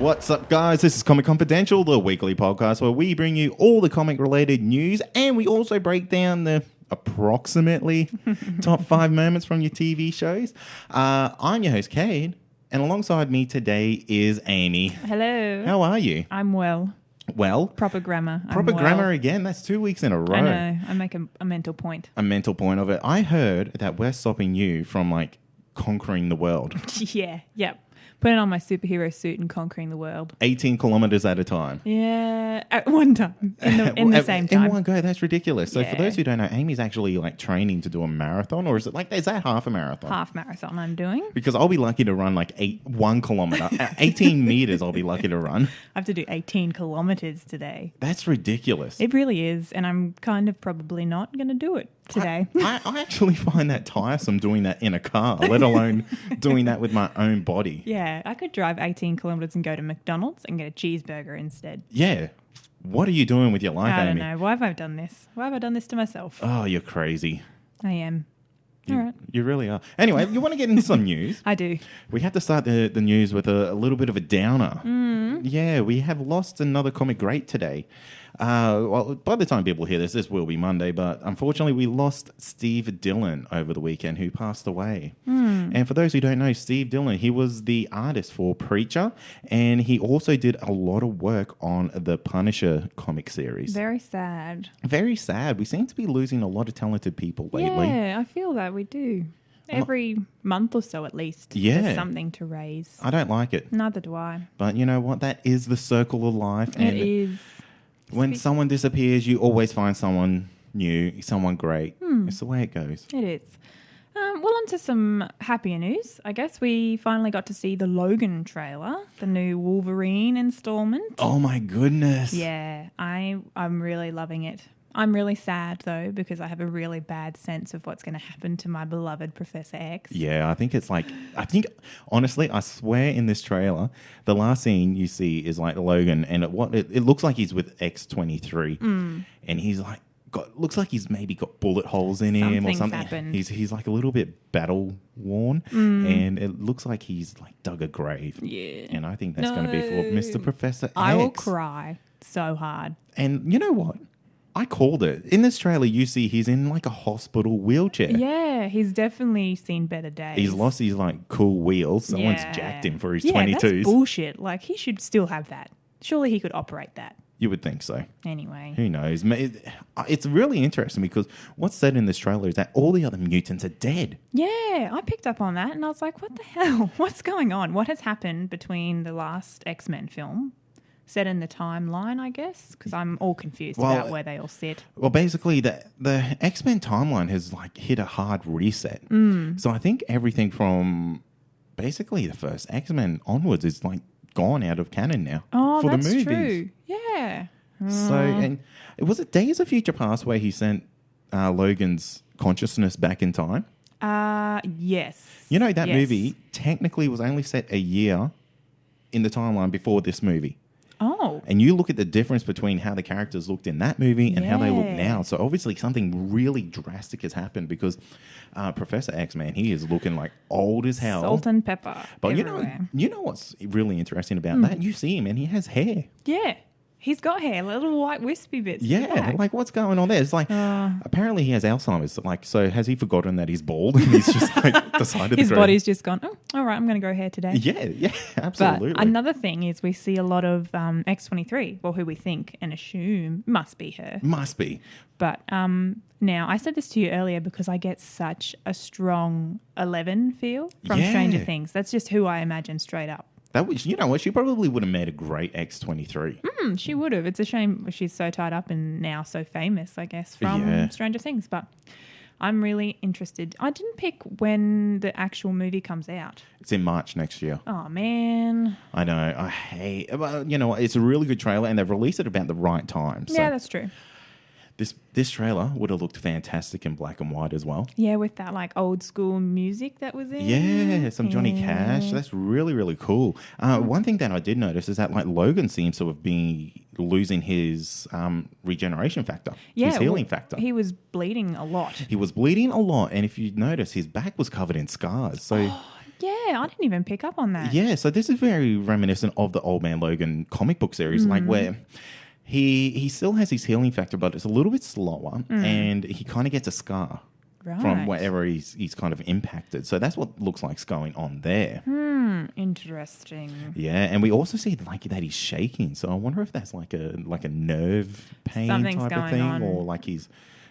What's up, guys? This is Comic Confidential, the weekly podcast where we bring you all the comic-related news, and we also break down the approximately top 5 moments from your TV shows. I'm your host, Kade, and alongside me today is Amy. Hello. How are you? I'm well. Well? Proper grammar. Proper grammar again? That's 2 weeks in a row. I know. I make a mental point. A mental point of it. I heard that we're stopping you from, conquering the world. Yeah. Yep. Putting on my superhero suit and conquering the world. 18 kilometers at a time. Yeah. At one time. In the same time. In one go. That's ridiculous. So yeah. For those who don't know, Amy's actually training to do a marathon, or is that half a marathon? Half marathon I'm doing. Because I'll be lucky to run 1 kilometer. 18 meters I'll be lucky to run. I have to do 18 kilometers today. That's ridiculous. It really is. And I'm kind of probably not going to do it today. I actually find that tiresome doing that in a car, let alone doing that with my own body. Yeah, I could drive 18 kilometers and go to McDonald's and get a cheeseburger instead. Yeah. What are you doing with your life, Amy? I don't know. Why have I done this? Why have I done this to myself? Oh, you're crazy. I am. All right. You really are. Anyway, you want to get into some news? I do. We have to start the news with a little bit of a downer. Yeah, we have lost another comic great today. Well, by the time people hear this will be Monday, but unfortunately we lost Steve Dillon over the weekend, who passed away. And for those who don't know, Steve Dillon, he was the artist for Preacher, and he also did a lot of work on the Punisher comic series. Very sad. Very sad. We seem to be losing a lot of talented people lately. Yeah, I feel that we do. Every month or so at least. Yeah. There's something to raise. I don't like it. Neither do I. But you know what? That is the circle of life. And it is. when someone disappears, you always find someone new, someone great. It's the way it goes. It is. Well, on to some happier news. I guess we finally got to see the Logan trailer, the new Wolverine installment. Oh my goodness. Yeah, I'm really loving it. I'm really sad, though, because I have a really bad sense of what's going to happen to my beloved Professor X. Yeah, I think honestly, I swear in this trailer, the last scene you see is Logan, and it looks like he's with X-23, and he's looks like he's maybe got bullet holes in him or something. Happened. He's a little bit battle worn, and it looks like he's dug a grave. Yeah. And I think that's going to be for Mr. Professor X. I will cry so hard. And you know what? I called it. In this trailer, you see he's in a hospital wheelchair. Yeah, he's definitely seen better days. He's lost his cool wheels. Someone's jacked him for his 22s. That's bullshit. He should still have that. Surely he could operate that. You would think so. Anyway. Who knows? It's really interesting because what's said in this trailer is that all the other mutants are dead. Yeah, I picked up on that and I was like, what the hell? What's going on? What has happened between the last X-Men film? Set in the timeline, I guess, because I'm all confused about where they all sit. Well, basically, the X-Men timeline has hit a hard reset. So I think everything from basically the first X-Men onwards is gone out of canon now. Oh, for that's the movies. true. Yeah. So, and was it Days of Future Past where he sent Logan's consciousness back in time? Yes. You know, that movie technically was only set a year in the timeline before this movie. Oh. And you look at the difference between how the characters looked in that movie and how they look now. So obviously something really drastic has happened because Professor X, man, he is looking old as hell. Salt and pepper. But everywhere. you know what's really interesting about that? You see him and he has hair. Yeah. He's got hair, little white wispy bits. Yeah, what's going on there? It's apparently he has Alzheimer's. So has he forgotten that he's bald and he's just decided his body's just gone, oh, all right, I'm going to grow hair today. Yeah, absolutely. But another thing is we see a lot of X-23, well, who we think and assume must be her. Must be. But now, I said this to you earlier because I get such a strong 11 feel from Stranger Things. That's just who I imagine straight up. That was, you know what, she probably would have made a great X-23. She would have. It's a shame she's so tied up and now so famous, I guess, from Stranger Things. But I'm really interested. I didn't pick when the actual movie comes out. It's in March next year. Oh, man. I know. I hate... Well, you know what, it's a really good trailer and they've released it about the right time. So yeah, that's true. This trailer would have looked fantastic in black and white as well. Yeah, with that old school music that was in. Yeah, some Johnny Cash. That's really, really cool. One thing that I did notice is that Logan seems to have been losing his regeneration factor, his healing factor. He was bleeding a lot. He was bleeding a lot, and if you notice, his back was covered in scars. So Yeah, I didn't even pick up on that. Yeah, so this is very reminiscent of the Old Man Logan comic book series, like where he still has his healing factor, but it's a little bit slower, and he kind of gets a scar from wherever he's kind of impacted. So that's what looks like's going on there. Interesting. Yeah, and we also see like that he's shaking. So I wonder if that's like a nerve pain Something's type of going thing, on. or like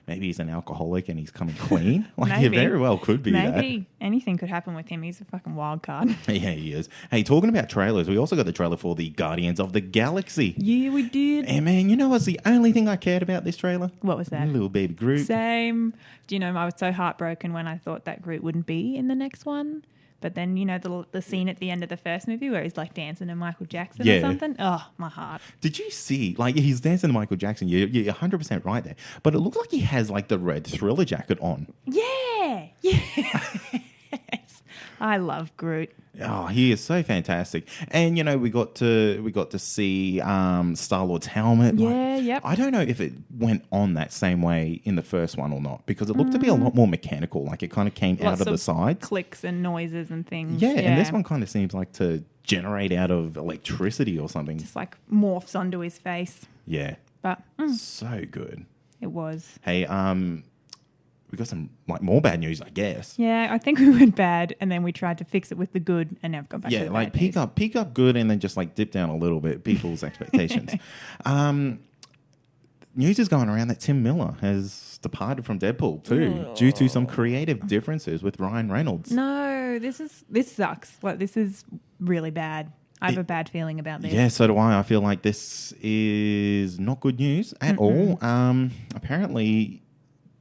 maybe he's an alcoholic and he's coming clean. Like Maybe. it very well could be that. Maybe anything could happen with him. He's a fucking wild card. Yeah, he is. Hey, talking about trailers, we also got the trailer for the Guardians of the Galaxy. Yeah, we did. And man, you know what's the only thing I cared about this trailer? What was that? Little baby Groot. Same. Do you know, I was so heartbroken when I thought that Groot wouldn't be in the next one. But then, you know, the scene at the end of the first movie where he's like dancing to Michael Jackson or something. Oh, my heart. Did you see, like, he's dancing to Michael Jackson. You're 100% right there. But it looks like he has, like, the red Thriller jacket on. Yeah. Yes. I love Groot. Oh, he is so fantastic. And, you know, we got to see Star-Lord's helmet. Yeah, yep. I don't know if it went on that same way in the first one or not, because it looked to be a lot more mechanical. Like, it kind of came out of the sides. Clicks and noises and things. Yeah, and this one kind of seems like to generate out of electricity or something. Just like morphs onto his face. Yeah. But So good. it was. Hey, we got some like more bad news, I guess. Yeah, I think we went bad and then we tried to fix it with the good and now we've gone back to the like bad peak up good and then just like dip down a little bit people's expectations. News is going around that Tim Miller has departed from Deadpool too due to some creative differences with Ryan Reynolds. No, this sucks. Like, this is really bad. I have a bad feeling about this. Yeah, so do I. I feel like this is not good news at all. Apparently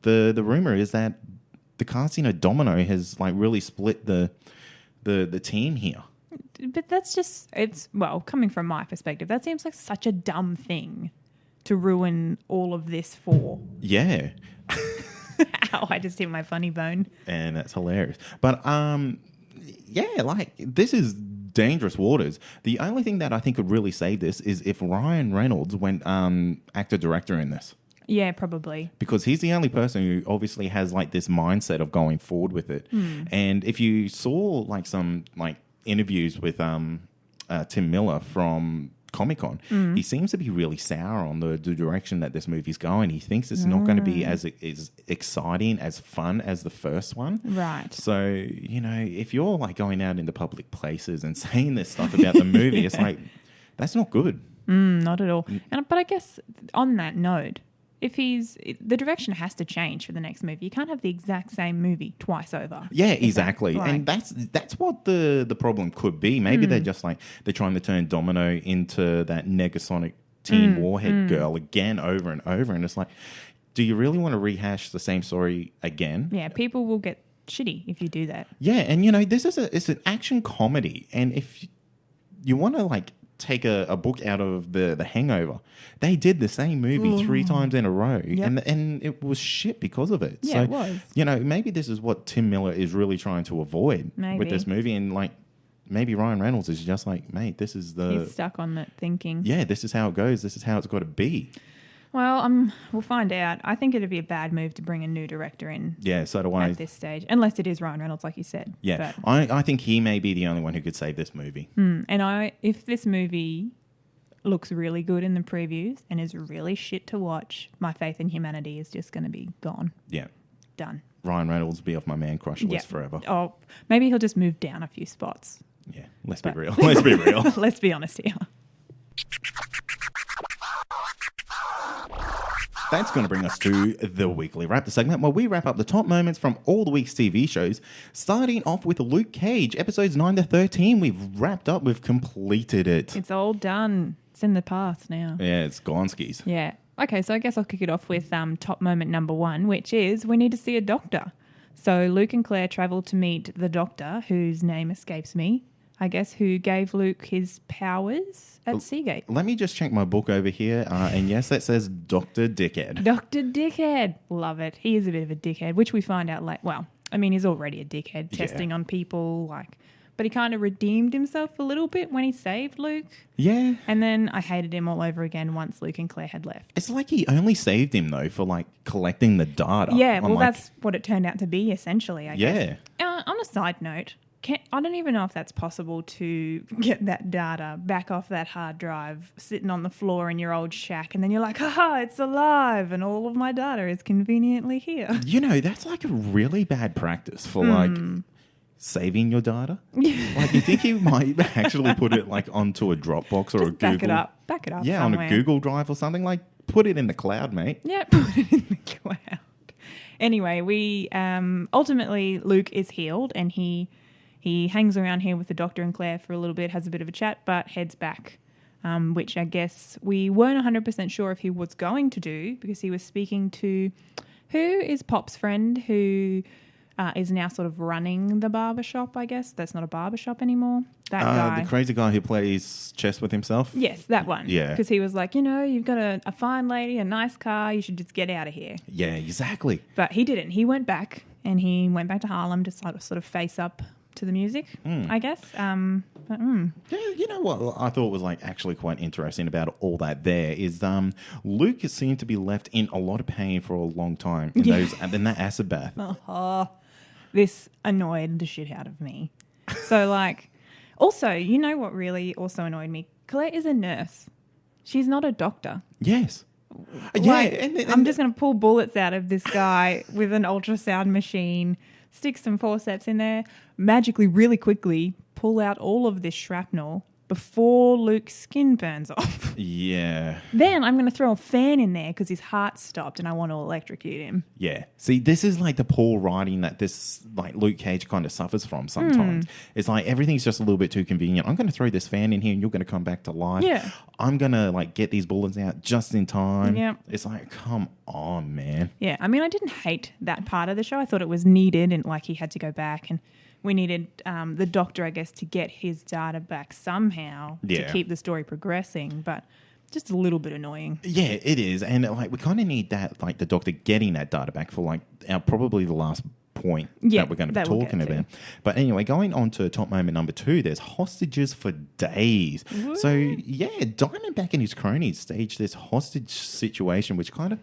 the rumor is that the Casino Domino has like really split the team here. But that's just, coming from my perspective, that seems like such a dumb thing to ruin all of this for. Yeah. Ow, I just hit my funny bone. And that's hilarious. But yeah, like this is dangerous waters. The only thing that I think could really save this is if Ryan Reynolds went actor-director in this. Yeah, probably. Because he's the only person who obviously has like this mindset of going forward with it. And if you saw like some like interviews with Tim Miller from Comic-Con, he seems to be really sour on the direction that this movie's going. He thinks it's not going to be as exciting, as fun as the first one. Right. So, you know, if you're like going out into public places and saying this stuff about the movie, it's like, that's not good. Not at all. But I guess on that note, the direction has to change for the next movie. You can't have the exact same movie twice over. Yeah, exactly. And that's what the problem could be. Maybe they're just like, they're trying to turn Domino into that Negasonic Teen Warhead girl again over and over. And it's like, do you really want to rehash the same story again? Yeah, people will get shitty if you do that. Yeah, and you know, it's an action comedy. And if you want to like take a book out of the Hangover, they did the same movie 3 times in a row, and it was shit because of it. Yeah, so, it was. You know, maybe this is what Tim Miller is really trying to avoid with this movie, and like maybe Ryan Reynolds is just like, mate, this is he's stuck on that thinking. Yeah, this is how it goes. This is how it's got to be. Well, we'll find out. I think it'd be a bad move to bring a new director in. Yeah, so do I. At this stage, unless it is Ryan Reynolds, like you said. Yeah, I think he may be the only one who could save this movie. And if this movie looks really good in the previews and is really shit to watch, my faith in humanity is just going to be gone. Yeah. Done. Ryan Reynolds will be off my man crush list forever. Oh, maybe he'll just move down a few spots. Yeah, let's be real. Let's be real. Let's be honest here. That's going to bring us to the weekly wrap, the segment where we wrap up the top moments from all the week's TV shows, starting off with Luke Cage, episodes 9 to 13. We've wrapped up. We've completed it. It's all done. It's in the past now. Yeah, it's gone skis. Yeah. Okay, so I guess I'll kick it off with top moment number 1, which is we need to see a doctor. So Luke and Claire travel to meet the doctor, whose name escapes me, I guess, who gave Luke his powers at Seagate. Let me just check my book over here. And yes, that says Dr. Dickhead. Dr. Dickhead. Love it. He is a bit of a dickhead, which we find out late. Well, I mean, he's already a dickhead, testing on people, but he kind of redeemed himself a little bit when he saved Luke. Yeah. And then I hated him all over again once Luke and Claire had left. It's like he only saved him, though, for, like, collecting the data. Yeah, well, that's what it turned out to be, essentially, I guess. Yeah. On a side note, I don't even know if that's possible to get that data back off that hard drive sitting on the floor in your old shack, and then you're like, haha, it's alive and all of my data is conveniently here. You know, that's like a really bad practice for like saving your data. Like, you think you might actually put it like onto a Dropbox or a Google. Back it up. Yeah, somewhere. on a Google Drive or something. Like, put it in the cloud, mate. Yeah, put it in the cloud. Anyway, we ultimately Luke is healed, and he hangs around here with the Doctor and Claire for a little bit, has a bit of a chat, but heads back, which I guess we weren't 100% sure if he was going to do, because he was speaking to who is Pop's friend, who is now sort of running the barbershop, I guess. That's not a barbershop anymore. That guy. The crazy guy who plays chess with himself? Yes, that one. Yeah. Because he was like, you've got a fine lady, a nice car, you should just get out of here. Yeah, exactly. But he didn't. He went back, and he went back to Harlem to sort of face up to the music, I guess. Yeah, you know what I thought was like actually quite interesting about all that there is Luke has seemed to be left in a lot of pain for a long time in that acid bath. This annoyed the shit out of me. So like, also, you know what really also annoyed me? Colette is a nurse. She's not a doctor. Yes. Like, yeah, and I'm just going to pull bullets out of this guy with an ultrasound machine, stick some forceps in there, magically, really quickly, pull out all of this shrapnel before Luke's skin burns off. Yeah. Then I'm going to throw a fan in there because his heart stopped and I want to electrocute him. Yeah. See, this is like the poor writing that this like Luke Cage kind of suffers from sometimes. It's like everything's just a little bit too convenient. I'm going to throw this fan in here and you're going to come back to life. Yeah. I'm going to like get these bullets out just in time. Yeah. It's like, come on, man. Yeah. I mean, I didn't hate that part of the show. I thought it was needed and like he had to go back, and we needed the Doctor, I guess, to get his data back somehow to keep the story progressing, but just a little bit annoying. Yeah, it is. And like we kind of need that, like the Doctor getting that data back for like probably the last point that we're going to be talking about. But anyway, going on to top moment number 2, there's hostages for days. Woo. So yeah, Diamondback and his cronies staged this hostage situation, which kind of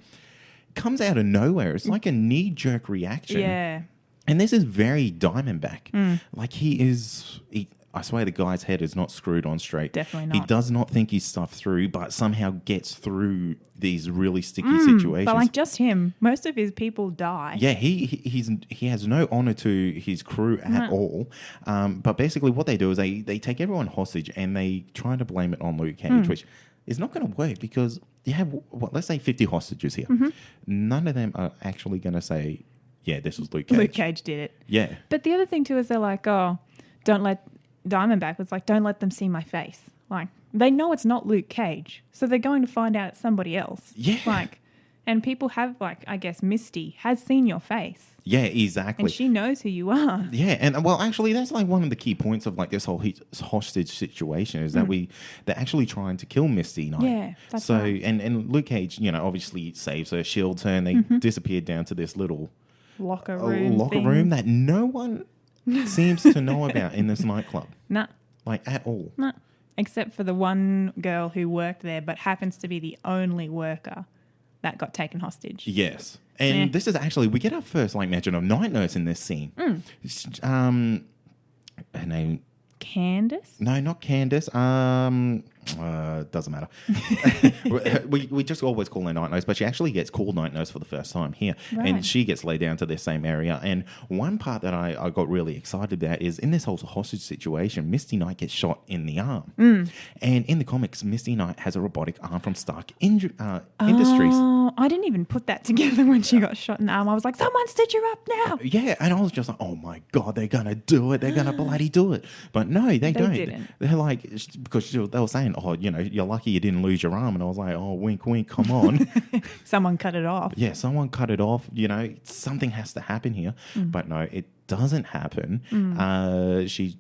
comes out of nowhere. It's like a knee-jerk reaction. Yeah. And this is very Diamondback. Like I swear the guy's head is not screwed on straight. Definitely not. He does not think he's stuff through, but somehow gets through these really sticky situations. But like just him, most of his people die. Yeah, he has no honor to his crew at all. But basically what they do is they take everyone hostage and they try to blame it on Luke Cage, which is not going to work because you have, let's say 50 hostages here. None of them are actually going to say, yeah, this was Luke Cage. Luke Cage did it. Yeah. But the other thing too is they're like, oh, don't let Diamondback was like, don't let them see my face. Like, they know it's not Luke Cage, so they're going to find out it's somebody else. Yeah. Like, and people have, like, I guess Misty has seen your face. Yeah, exactly. And she knows who you are. Yeah, and well, actually, that's like one of the key points of like this whole hostage situation is that they're actually trying to kill Misty Knight. Yeah, that's so, right. And Luke Cage, obviously saves her, shields her, and they disappear down to this little locker room room that no one seems to know about in this nightclub. Nah. Like, at all. Nah. Except for the one girl who worked there but happens to be the only worker that got taken hostage. Yes. And this is actually, we get our first like mention of Night Nurse in this scene. Her name... Candace? No, not Candace. Doesn't matter. we just always call her Night Nurse, but she actually gets called Night Nurse for the first time here. Right. And she gets laid down to this same area. And one part that I got really excited about is in this whole hostage situation, Misty Knight gets shot in the arm. And in the comics, Misty Knight has a robotic arm from Stark Industries. Oh, I didn't even put that together when she got shot in the arm. I was like, someone stitch her up now. Yeah, and I was just like, oh my God, they're going to do it. They're going to bloody do it. But no, they don't. Didn't. They're like, because they were saying, oh, you're lucky you didn't lose your arm. And I was like, oh, wink, wink, come on. Someone cut it off. Yeah, someone cut it off. Something has to happen here. But no, it doesn't happen. She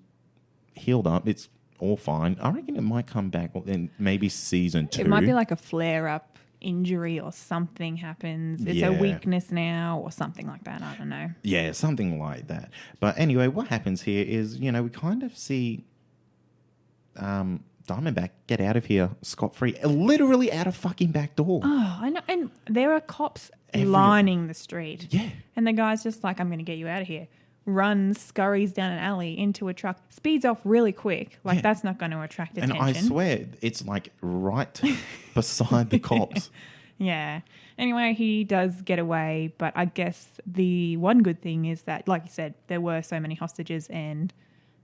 healed up. It's all fine. I reckon it might come back in maybe season 2. It might be like a flare-up injury or something happens. It's a weakness now or something like that. I don't know. Yeah, something like that. But anyway, what happens here is, we kind of see Diamondback get out of here scot-free, literally out of fucking back door. Oh, I know. And there are cops lining the street. Yeah. And the guy's just like, I'm going to get you out of here. scurries down an alley into a truck, speeds off really quick. Like, that's not going to attract attention. And I swear, it's like right beside the cops. Yeah. Anyway, he does get away, but I guess the one good thing is that, like you said, there were so many hostages and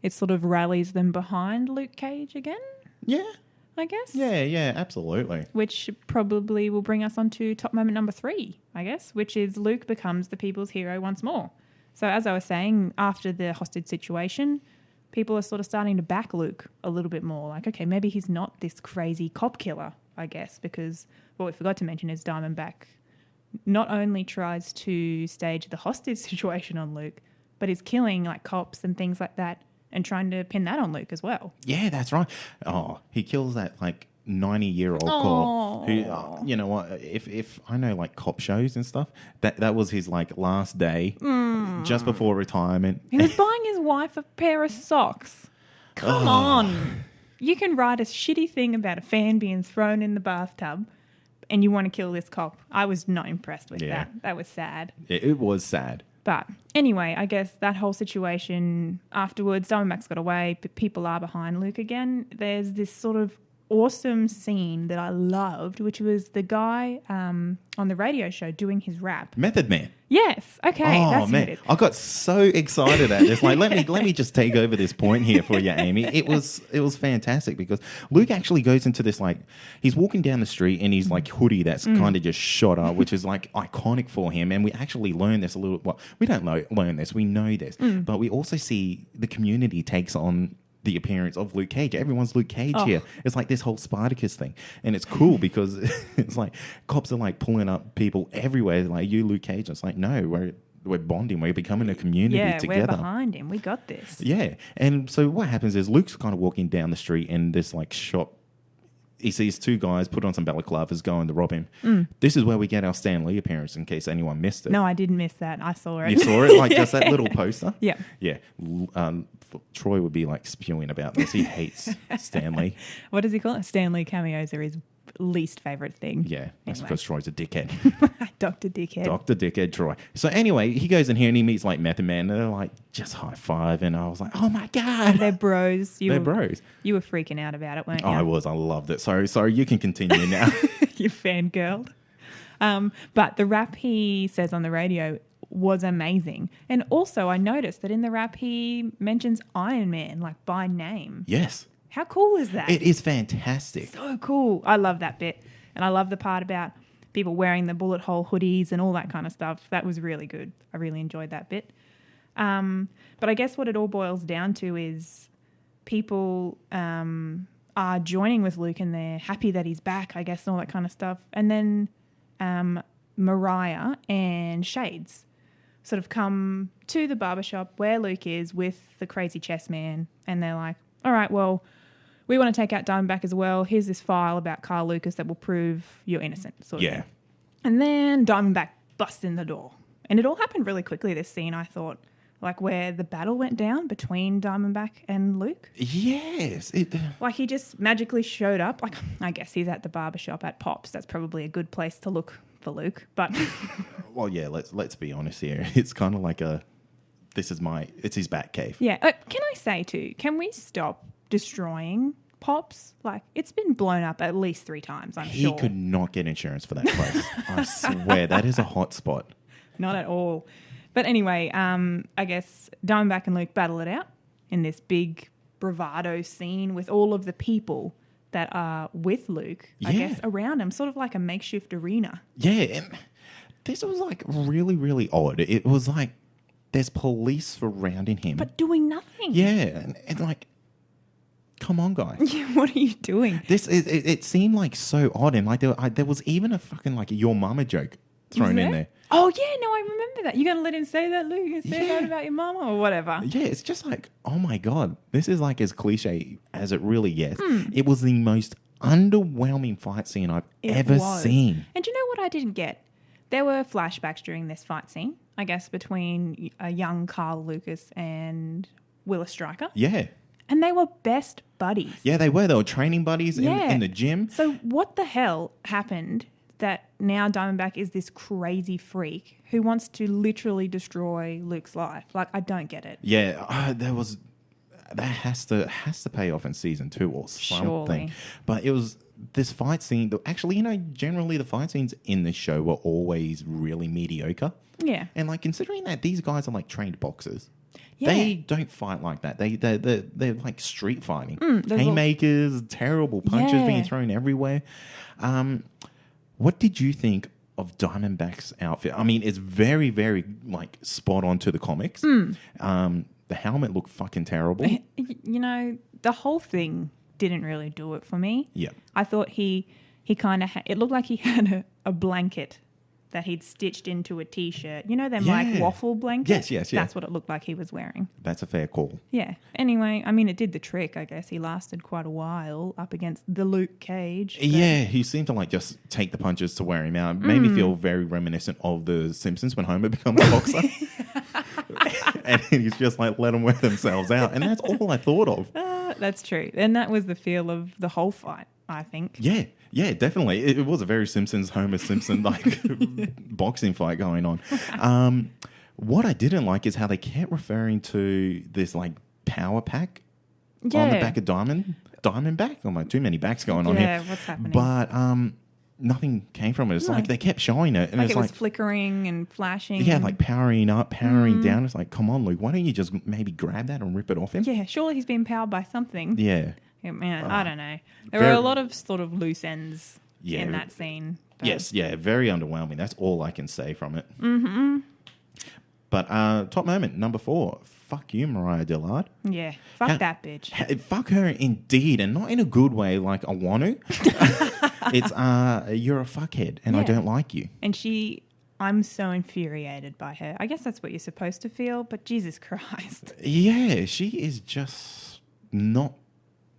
it sort of rallies them behind Luke Cage again. Yeah. I guess. Yeah, absolutely. Which probably will bring us on to top moment number 3, I guess, which is Luke becomes the people's hero once more. So as I was saying, after the hostage situation, people are sort of starting to back Luke a little bit more. Like, okay, maybe he's not this crazy cop killer, I guess, because what we forgot to mention is Diamondback not only tries to stage the hostage situation on Luke, but is killing like cops and things like that and trying to pin that on Luke as well. Yeah, that's right. Oh, he kills that like 90-year-old cop who, you know what, if I know like cop shows and stuff, that was his like last day just before retirement. He was buying his wife a pair of socks. Come on. You can write a shitty thing about a fan being thrown in the bathtub and you want to kill this cop. I was not impressed with that. That was sad. It was sad. But anyway, I guess that whole situation afterwards, Diamondback's got away, but people are behind Luke again. There's this sort of awesome scene that I loved, which was the guy on the radio show doing his rap. Method Man. Yes. Okay. That's man, who it is. I got so excited at this. Like, let me just take over this point here for you, Amy. It was fantastic because Luke actually goes into this, like, he's walking down the street in his like hoodie that's kind of just shot up, which is like iconic for him. And we actually learn this a little. Well, we don't learn this. We know this, but we also see the community takes on the appearance of Luke Cage. Everyone's Luke Cage here. It's like this whole Spartacus thing. And it's cool because it's like cops are like pulling up people everywhere. Like, you Luke Cage. It's like, no, we're bonding. We're becoming a community together. We're behind him. We got this. Yeah. And so what happens is Luke's kind of walking down the street in this like shop. He sees two guys put on some balaclavas going to rob him. This is where we get our Stan Lee appearance, in case anyone missed it. No, I didn't miss that. I saw it. You saw it? Like just that little poster? Yeah. Yeah. Troy would be like spewing about this. He hates Stan Lee. What does he call it? Stan Lee cameos are his least favourite thing. Yeah. That's because Troy's a dickhead. Dr. Dickhead. Dr. Dickhead Troy. So anyway, he goes in here and he meets like Method Man and they're like just high five, and I was like, oh my God. They're bros. They're bros. You were freaking out about it, weren't you? I was. I loved it. Sorry, you can continue now. You fangirled. But the rap he says on the radio was amazing. And also I noticed that in the rap he mentions Iron Man, like by name. Yes. How cool is that? It is fantastic. So cool. I love that bit. And I love the part about people wearing the bullet hole hoodies and all that kind of stuff. That was really good. I really enjoyed that bit. But I guess what it all boils down to is people are joining with Luke and they're happy that he's back, I guess, and all that kind of stuff. And then Mariah and Shades sort of come to the barbershop where Luke is with the crazy chess man, and they're like, all right, well, we want to take out Diamondback as well. Here's this file about Carl Lucas that will prove you're innocent. Sort of thing. And then Diamondback busts in the door. And it all happened really quickly, this scene, I thought. Like where the battle went down between Diamondback and Luke. Yes. Like he just magically showed up. Like, I guess he's at the barbershop at Pops. That's probably a good place to look for Luke. But well, yeah, let's be honest here. It's kind of like it's his bat cave. Yeah. Can I say too, can we stop destroying Pops? Like, it's been blown up at least 3 times, I'm sure. He could not get insurance for that place. I swear, that is a hot spot. Not at all. But anyway, I guess Diamondback and Luke battle it out in this big bravado scene with all of the people that are with Luke, I guess, around him, sort of like a makeshift arena. Yeah, and this was like really, really odd. It was like there's police surrounding him. But doing nothing. Yeah, and like, come on, guys. What are you doing? It seemed like so odd, and like there was even a fucking like your mama joke thrown in there. Oh, yeah, no, I remember that. You're going to let him say that, Luke? You say that about your mama or whatever? Yeah, it's just like, oh my God, this is like as cliche as it really gets. It was the most underwhelming fight scene I've ever seen. And do you know what I didn't get? There were flashbacks during this fight scene, I guess, between a young Carl Lucas and Willa Stryker. Yeah. And they were best buddies. Yeah, they were. They were training buddies in the gym. So what the hell happened that now Diamondback is this crazy freak who wants to literally destroy Luke's life. Like, I don't get it. Yeah, that has to pay off in season 2 or something. Surely. But it was this fight scene. Actually, generally the fight scenes in this show were always really mediocre. Yeah. And like considering that these guys are like trained boxers. Yeah. They don't fight like that. They're like street fighting. there's Haymakers, terrible punches Yeah. being thrown everywhere. What did you think of Diamondback's outfit? I mean, it's very, very like spot on to the comics. The helmet looked fucking terrible. You know, the whole thing didn't really do it for me. Yeah. I thought he kind of it looked like he had a blanket that he'd stitched into a T-shirt. You know them like waffle blankets? Yes, yeah. That's what it looked like he was wearing. That's a fair call. Yeah. Anyway, I mean, it did the trick, I guess. He lasted quite a while up against the Luke Cage. but- Yeah, he seemed to like just take the punches to wear him out. It made me feel very reminiscent of The Simpsons when Homer becomes a boxer. And he's just like, let them wear themselves out. And that's all I thought of. That's true. And that was the feel of the whole fight, I think. Yeah, definitely. It was a very Homer Simpson like boxing fight going on. What I didn't like is how they kept referring to this like power pack on the back of Diamondback. Oh my, too many backs going on here. Yeah, what's happening? But nothing came from it. It's like they kept showing it, and Like it's it was like flickering and flashing. yeah, like powering up, powering down. It's like, come on, Luke, why don't you just maybe grab that and rip it off him? Yeah, surely he's being powered by something. Yeah. Yeah, man, I don't know. There were a lot of sort of loose ends in that scene. But Yes, yeah, very underwhelming. That's all I can say from it. Mm-hmm. But top moment, number 4. Fuck you, Mariah Dillard. Yeah, fuck that bitch. Fuck her indeed, and not in a good way like I want to. It's, you're a fuckhead, and I Yeah. don't like you. And I'm so infuriated by her. I guess that's what you're supposed to feel, but Jesus Christ. Yeah, she is just not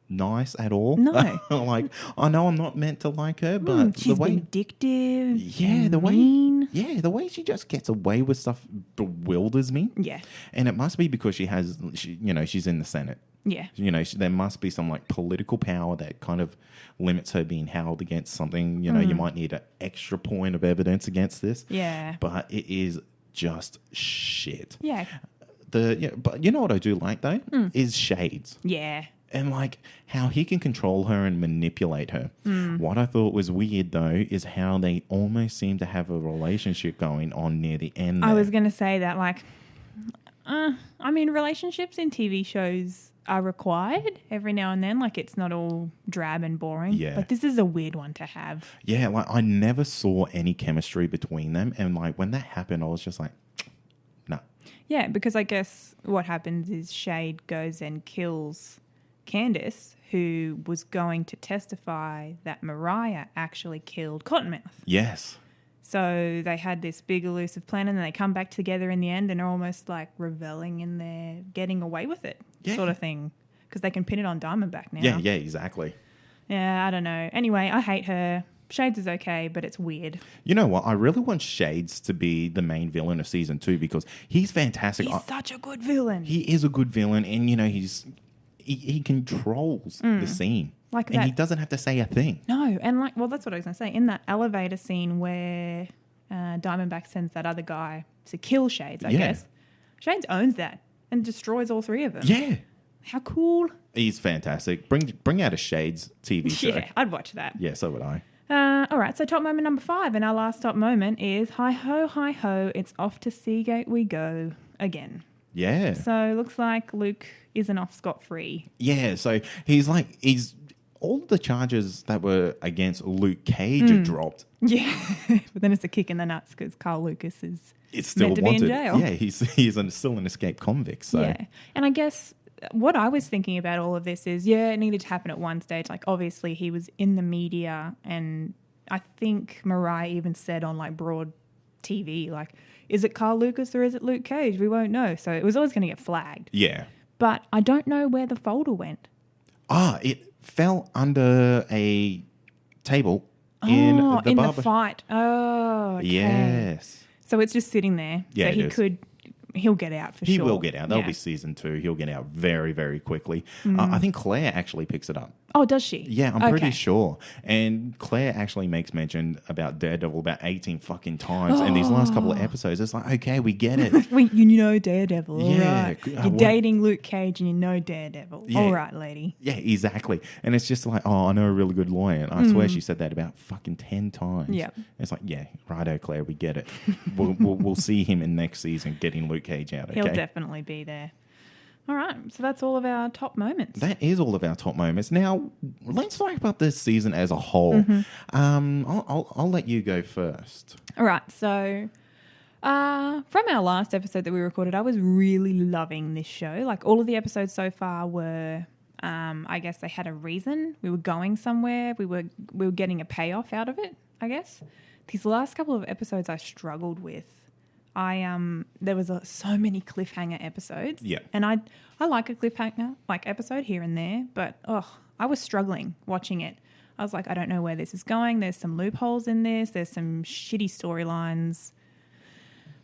nice at all. No. Like, I know I'm not meant to like her, but She's the way... vindictive. Yeah, and the way... mean. Yeah, the way she just gets away with stuff bewilders me. Yeah. And it must be because she's in the Senate. Yeah. There must be some like political power that kind of limits her being held against something. You might need an extra point of evidence against this. Yeah. But it is just shit. Yeah. But you know what I do like though? Is Shades. Yeah. And like how he can control her and manipulate her. What I thought was weird though is how they almost seem to have a relationship going on near the end. I was going to say that, like, I mean, relationships in TV shows are required every now and then. Like, it's not all drab and boring. Yeah. But this is a weird one to have. Yeah, like I never saw any chemistry between them. And like when that happened, I was just like, no. Yeah, because I guess what happens is Shade goes and kills Candace, who was going to testify that Mariah actually killed Cottonmouth. Yes. So they had this big elusive plan, and then they come back together in the end and are almost like reveling in their getting away with it sort of thing, because they can pin it on Diamondback now. Yeah, exactly. Yeah, I don't know. Anyway, I hate her. Shades is okay, but it's weird. You know what? I really want Shades to be the main villain of season 2 because he's fantastic. He's such a good villain. He is a good villain, and he controls the scene. Like and that. he doesn't have to say a thing. No, and that's what I was going to say. In that elevator scene where Diamondback sends that other guy to kill Shades, I guess, Shades owns that and destroys all 3 of them. Yeah. How cool. He's fantastic. Bring out a Shades TV show. Yeah, I'd watch that. Yeah, so would I. All right, so top moment number 5, and our last top moment is hi ho, it's off to Seagate we go again. Yeah. So looks like Luke isn't off scot-free. Yeah, so he's all the charges that were against Luke Cage are dropped. Yeah, but then it's a kick in the nuts because Carl Lucas is It's still meant to wanted. be in jail. Yeah, he's still an escaped convict. So yeah, and I guess what I was thinking about all of this is, it needed to happen at one stage. Like, obviously, he was in the media, and I think Mariah even said on like broad TV, like, is it Carl Lucas or is it Luke Cage? We won't know. So it was always going to get flagged. Yeah. But I don't know where the folder went. It fell under a table in the fight. Oh, okay. Yes. So it's just sitting there. Yeah, so he it is. could he'll get out for He sure. will get out. There'll Yeah. be season 2. He'll get out very, very quickly. I think Claire actually picks it up. Oh, does she? Yeah, I'm Okay. pretty sure. And Claire actually makes mention about Daredevil about 18 fucking times. And these last couple of episodes, it's like, okay, we get it. You know Daredevil, all Yeah. right. You're dating Luke Cage and you know Daredevil. Yeah. All right, lady. Yeah, exactly. And it's just like, oh, I know a really good lawyer. And I swear she said that about fucking 10 times. Yeah. It's like, yeah, righto, Claire, we get it. We'll see him in next season getting Luke Cage out, okay? He'll definitely be there. All right, so that's all of our top moments. That is all of our top moments. Now, let's talk about this season as a whole. I'll let you go first. All right, so from our last episode that we recorded, I was really loving this show. Like all of the episodes so far were, I guess they had a reason. We were going somewhere. We were getting a payoff out of it, I guess. These last couple of episodes I struggled with. There was so many cliffhanger episodes. Yeah. And I like a cliffhanger like episode here and there, but I was struggling watching it. I was like, I don't know where this is going. There's some loopholes in this. There's some shitty storylines.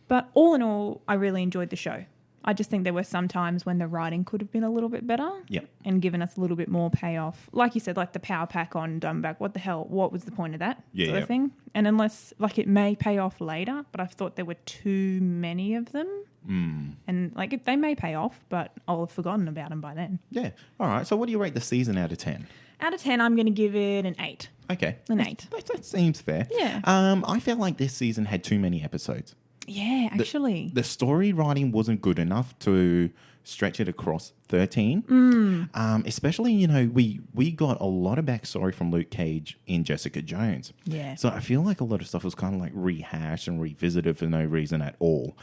But all in all, I really enjoyed the show. I just think there were some times when the writing could have been a little bit better. Yep. And given us a little bit more payoff. Like you said, like the power pack on Diamondback. What the hell? What was the point of that sort of thing? And unless, like, it may pay off later, but I thought there were too many of them. And, like, they may pay off, but I'll have forgotten about them by then. Yeah. All right. So what do you rate the season out of 10? Out of 10, I'm going to give it an 8. Okay. An 8. That seems fair. Yeah. I felt like this season had too many episodes. Yeah, actually. The story writing wasn't good enough to stretch it across 13. Especially, we got a lot of backstory from Luke Cage in Jessica Jones. Yeah. So I feel like a lot of stuff was kind of like rehashed and revisited for no reason at all.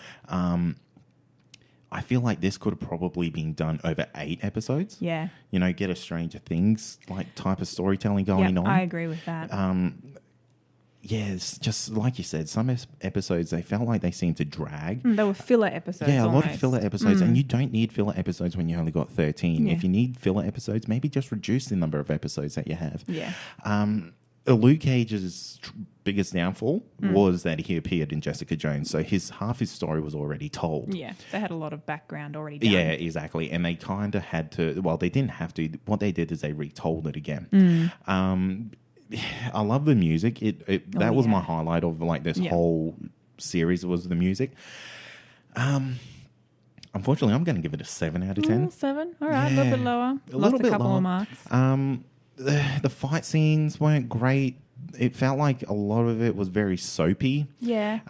I feel like this could have probably been done over 8 episodes. Yeah. Get a Stranger Things like type of storytelling going on. I agree with that. Yeah, it's just like you said, some episodes, they felt like they seemed to drag. They were filler episodes. Yeah, a lot of almost. filler episodes. And you don't need filler episodes when you only got 13. Yeah. If you need filler episodes, maybe just reduce the number of episodes that you have. Yeah. Luke Cage's biggest downfall was that he appeared in Jessica Jones. So half his story was already told. Yeah, they had a lot of background already done. Yeah, exactly. And they kind of had to, well, they didn't have to. What they did is they retold it again. I love the music. That was my highlight of like this whole series was the music. Unfortunately, I'm going to give it a 7 out of 10. 7. All right, a little bit lower. Lost a couple of marks. The fight scenes weren't great. It felt like a lot of it was very soapy. Yeah.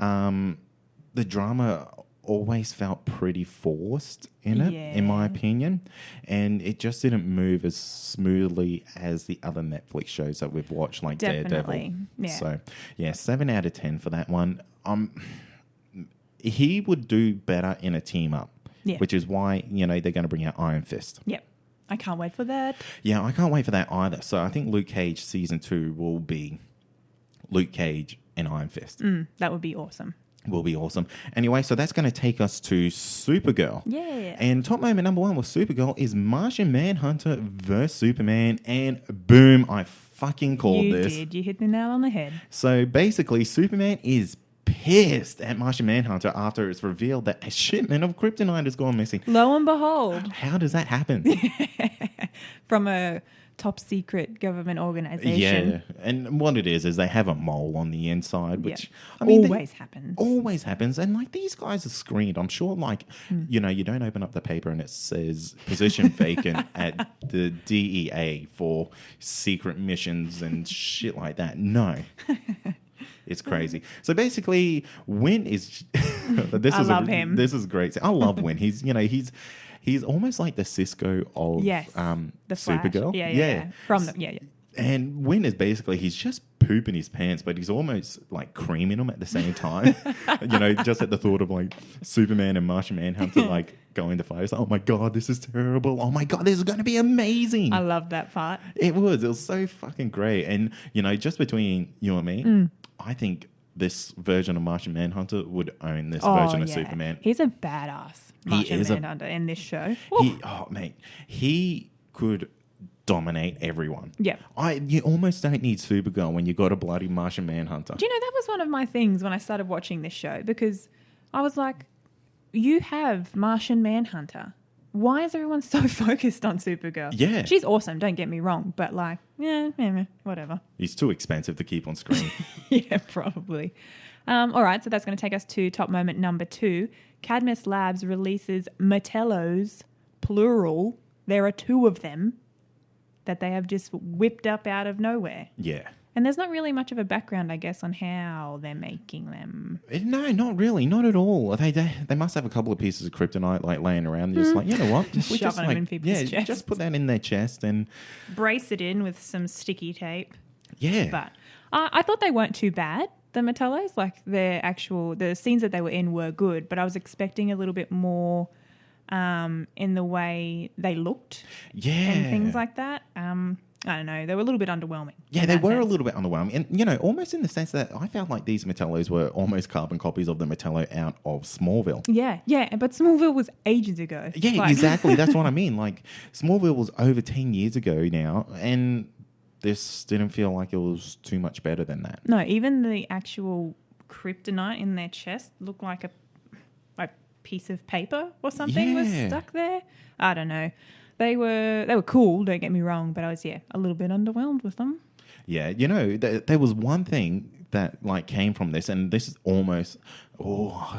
The drama always felt pretty forced in it, in my opinion. And it just didn't move as smoothly as the other Netflix shows that we've watched, like Definitely. Daredevil. Yeah. So, 7 out of 10 for that one. He would do better in a team up, which is why, they're going to bring out Iron Fist. Yep. I can't wait for that. Yeah, I can't wait for that either. So I think Luke Cage season 2 will be Luke Cage and Iron Fist. That would be awesome. Will be awesome. Anyway, so that's going to take us to Supergirl. Yeah. And top moment number 1 with Supergirl is Martian Manhunter vs. Superman. And boom, I fucking called this. You did. You hit the nail on the head. So basically, Superman is pissed at Martian Manhunter after it's revealed that a shipment of kryptonite has gone missing. Lo and behold. How does that happen? From a top secret government organization. Yeah, and what it is they have a mole on the inside, which always happens. Always happens, and like these guys are screened. I'm sure, like you don't open up the paper and it says position vacant at the DEA for secret missions and shit like that. No. It's crazy. So basically, Win is. I love him. This is great. I love Win. He's almost like the Cisco of the Supergirl. Yeah. From the And Win is basically he's just pooping his pants, but he's almost like creaming them at the same time. Just at the thought of like Superman and Martian Manhunter like going to fight. It's like, oh my god, this is terrible. Oh my god, this is going to be amazing. I love that part. It was so fucking great. And just between you and me, I think this version of Martian Manhunter would own this version of Superman. He's a badass Martian Manhunter in this show. He could dominate everyone. Yeah. You almost don't need Supergirl when you got a bloody Martian Manhunter. Do you know, that was one of my things when I started watching this show, because I was like, you have Martian Manhunter. Why is everyone so focused on Supergirl? Yeah. She's awesome, don't get me wrong, but like, whatever. He's too expensive to keep on screen. Yeah, probably. All right, so that's going to take us to top moment number 2. Cadmus Labs releases Metellos, plural. There are 2 of them that they have just whipped up out of nowhere. Yeah. And there's not really much of a background, I guess, on how they're making them. No, not really. Not at all. They must have a couple of pieces of kryptonite like laying around. Just like, you know what? Just shoving them in people's chests. Just put that in their chest and... brace it in with some sticky tape. Yeah. But I thought they weren't too bad, the Metellos. Like the scenes that they were in were good, but I was expecting a little bit more in the way they looked. Yeah. And things like that. I don't know. They were a little bit underwhelming. Yeah, they were a little bit underwhelming. And, you know, almost in the sense that I felt like these Metellos were almost carbon copies of the Metello out of Smallville. Yeah, but Smallville was ages ago. Yeah, exactly. That's what I mean. Like, Smallville was over 10 years ago now, and this didn't feel like it was too much better than that. No, even the actual kryptonite in their chest looked like a piece of paper or something was stuck there. I don't know. They were cool, don't get me wrong, but I was, a little bit underwhelmed with them. Yeah, you know, there was one thing that like came from this, and this is almost,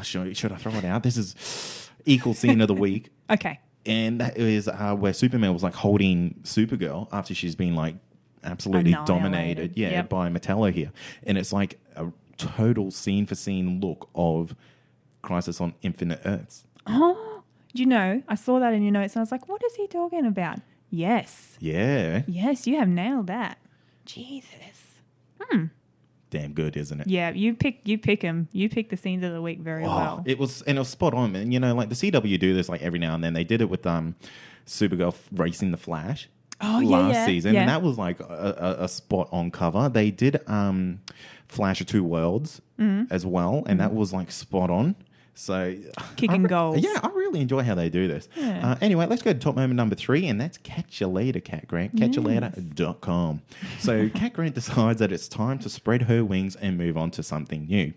should I throw it out? This is equal scene of the week. Okay. And that is where Superman was like holding Supergirl after she's been like absolutely dominated by Metello here. And it's like a total scene for scene look of Crisis on Infinite Earths. Oh. You know, I saw that in your notes and I was like, what is he talking about? Yes. Yeah. Yes, you have nailed that. Jesus. Damn good, isn't it? Yeah, you pick them. You pick the scenes of the week very well. It was spot on. And, you know, like the CW do this like every now and then. They did it with Supergirl racing the Flash last season. Yeah. And that was like a spot on cover. They did Flash of Two Worlds as well. And that was like spot on. So kicking goals. Yeah, I really enjoy how they do this. Yeah. Anyway, let's go to top moment number 3, and that's Catch You Later, Cat Grant. CatchYouLater.com. So Cat Grant decides that it's time to spread her wings and move on to something new.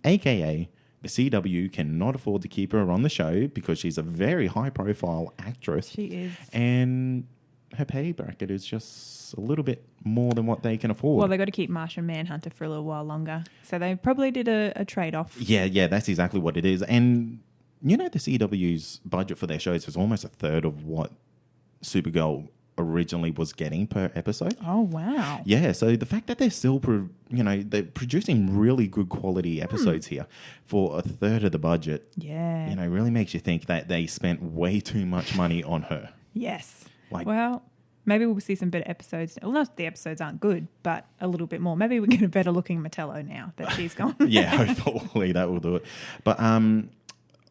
AKA, the CW cannot afford to keep her on the show because she's a very high-profile actress. She is. And her pay bracket is just a little bit more than what they can afford. Well, they got to keep Martian Manhunter for a little while longer. So they probably did a trade-off. Yeah, that's exactly what it is. And, you know, the CW's budget for their shows is almost a third of what Supergirl originally was getting per episode. Oh, wow. Yeah, so the fact that they're still, they're producing really good quality episodes here for a third of the budget, really makes you think that they spent way too much money on her. Yes. Well, maybe we'll see some better episodes. Well, not the episodes aren't good, but a little bit more. Maybe we get a better looking Metello now that she's gone. Yeah, hopefully that will do it. But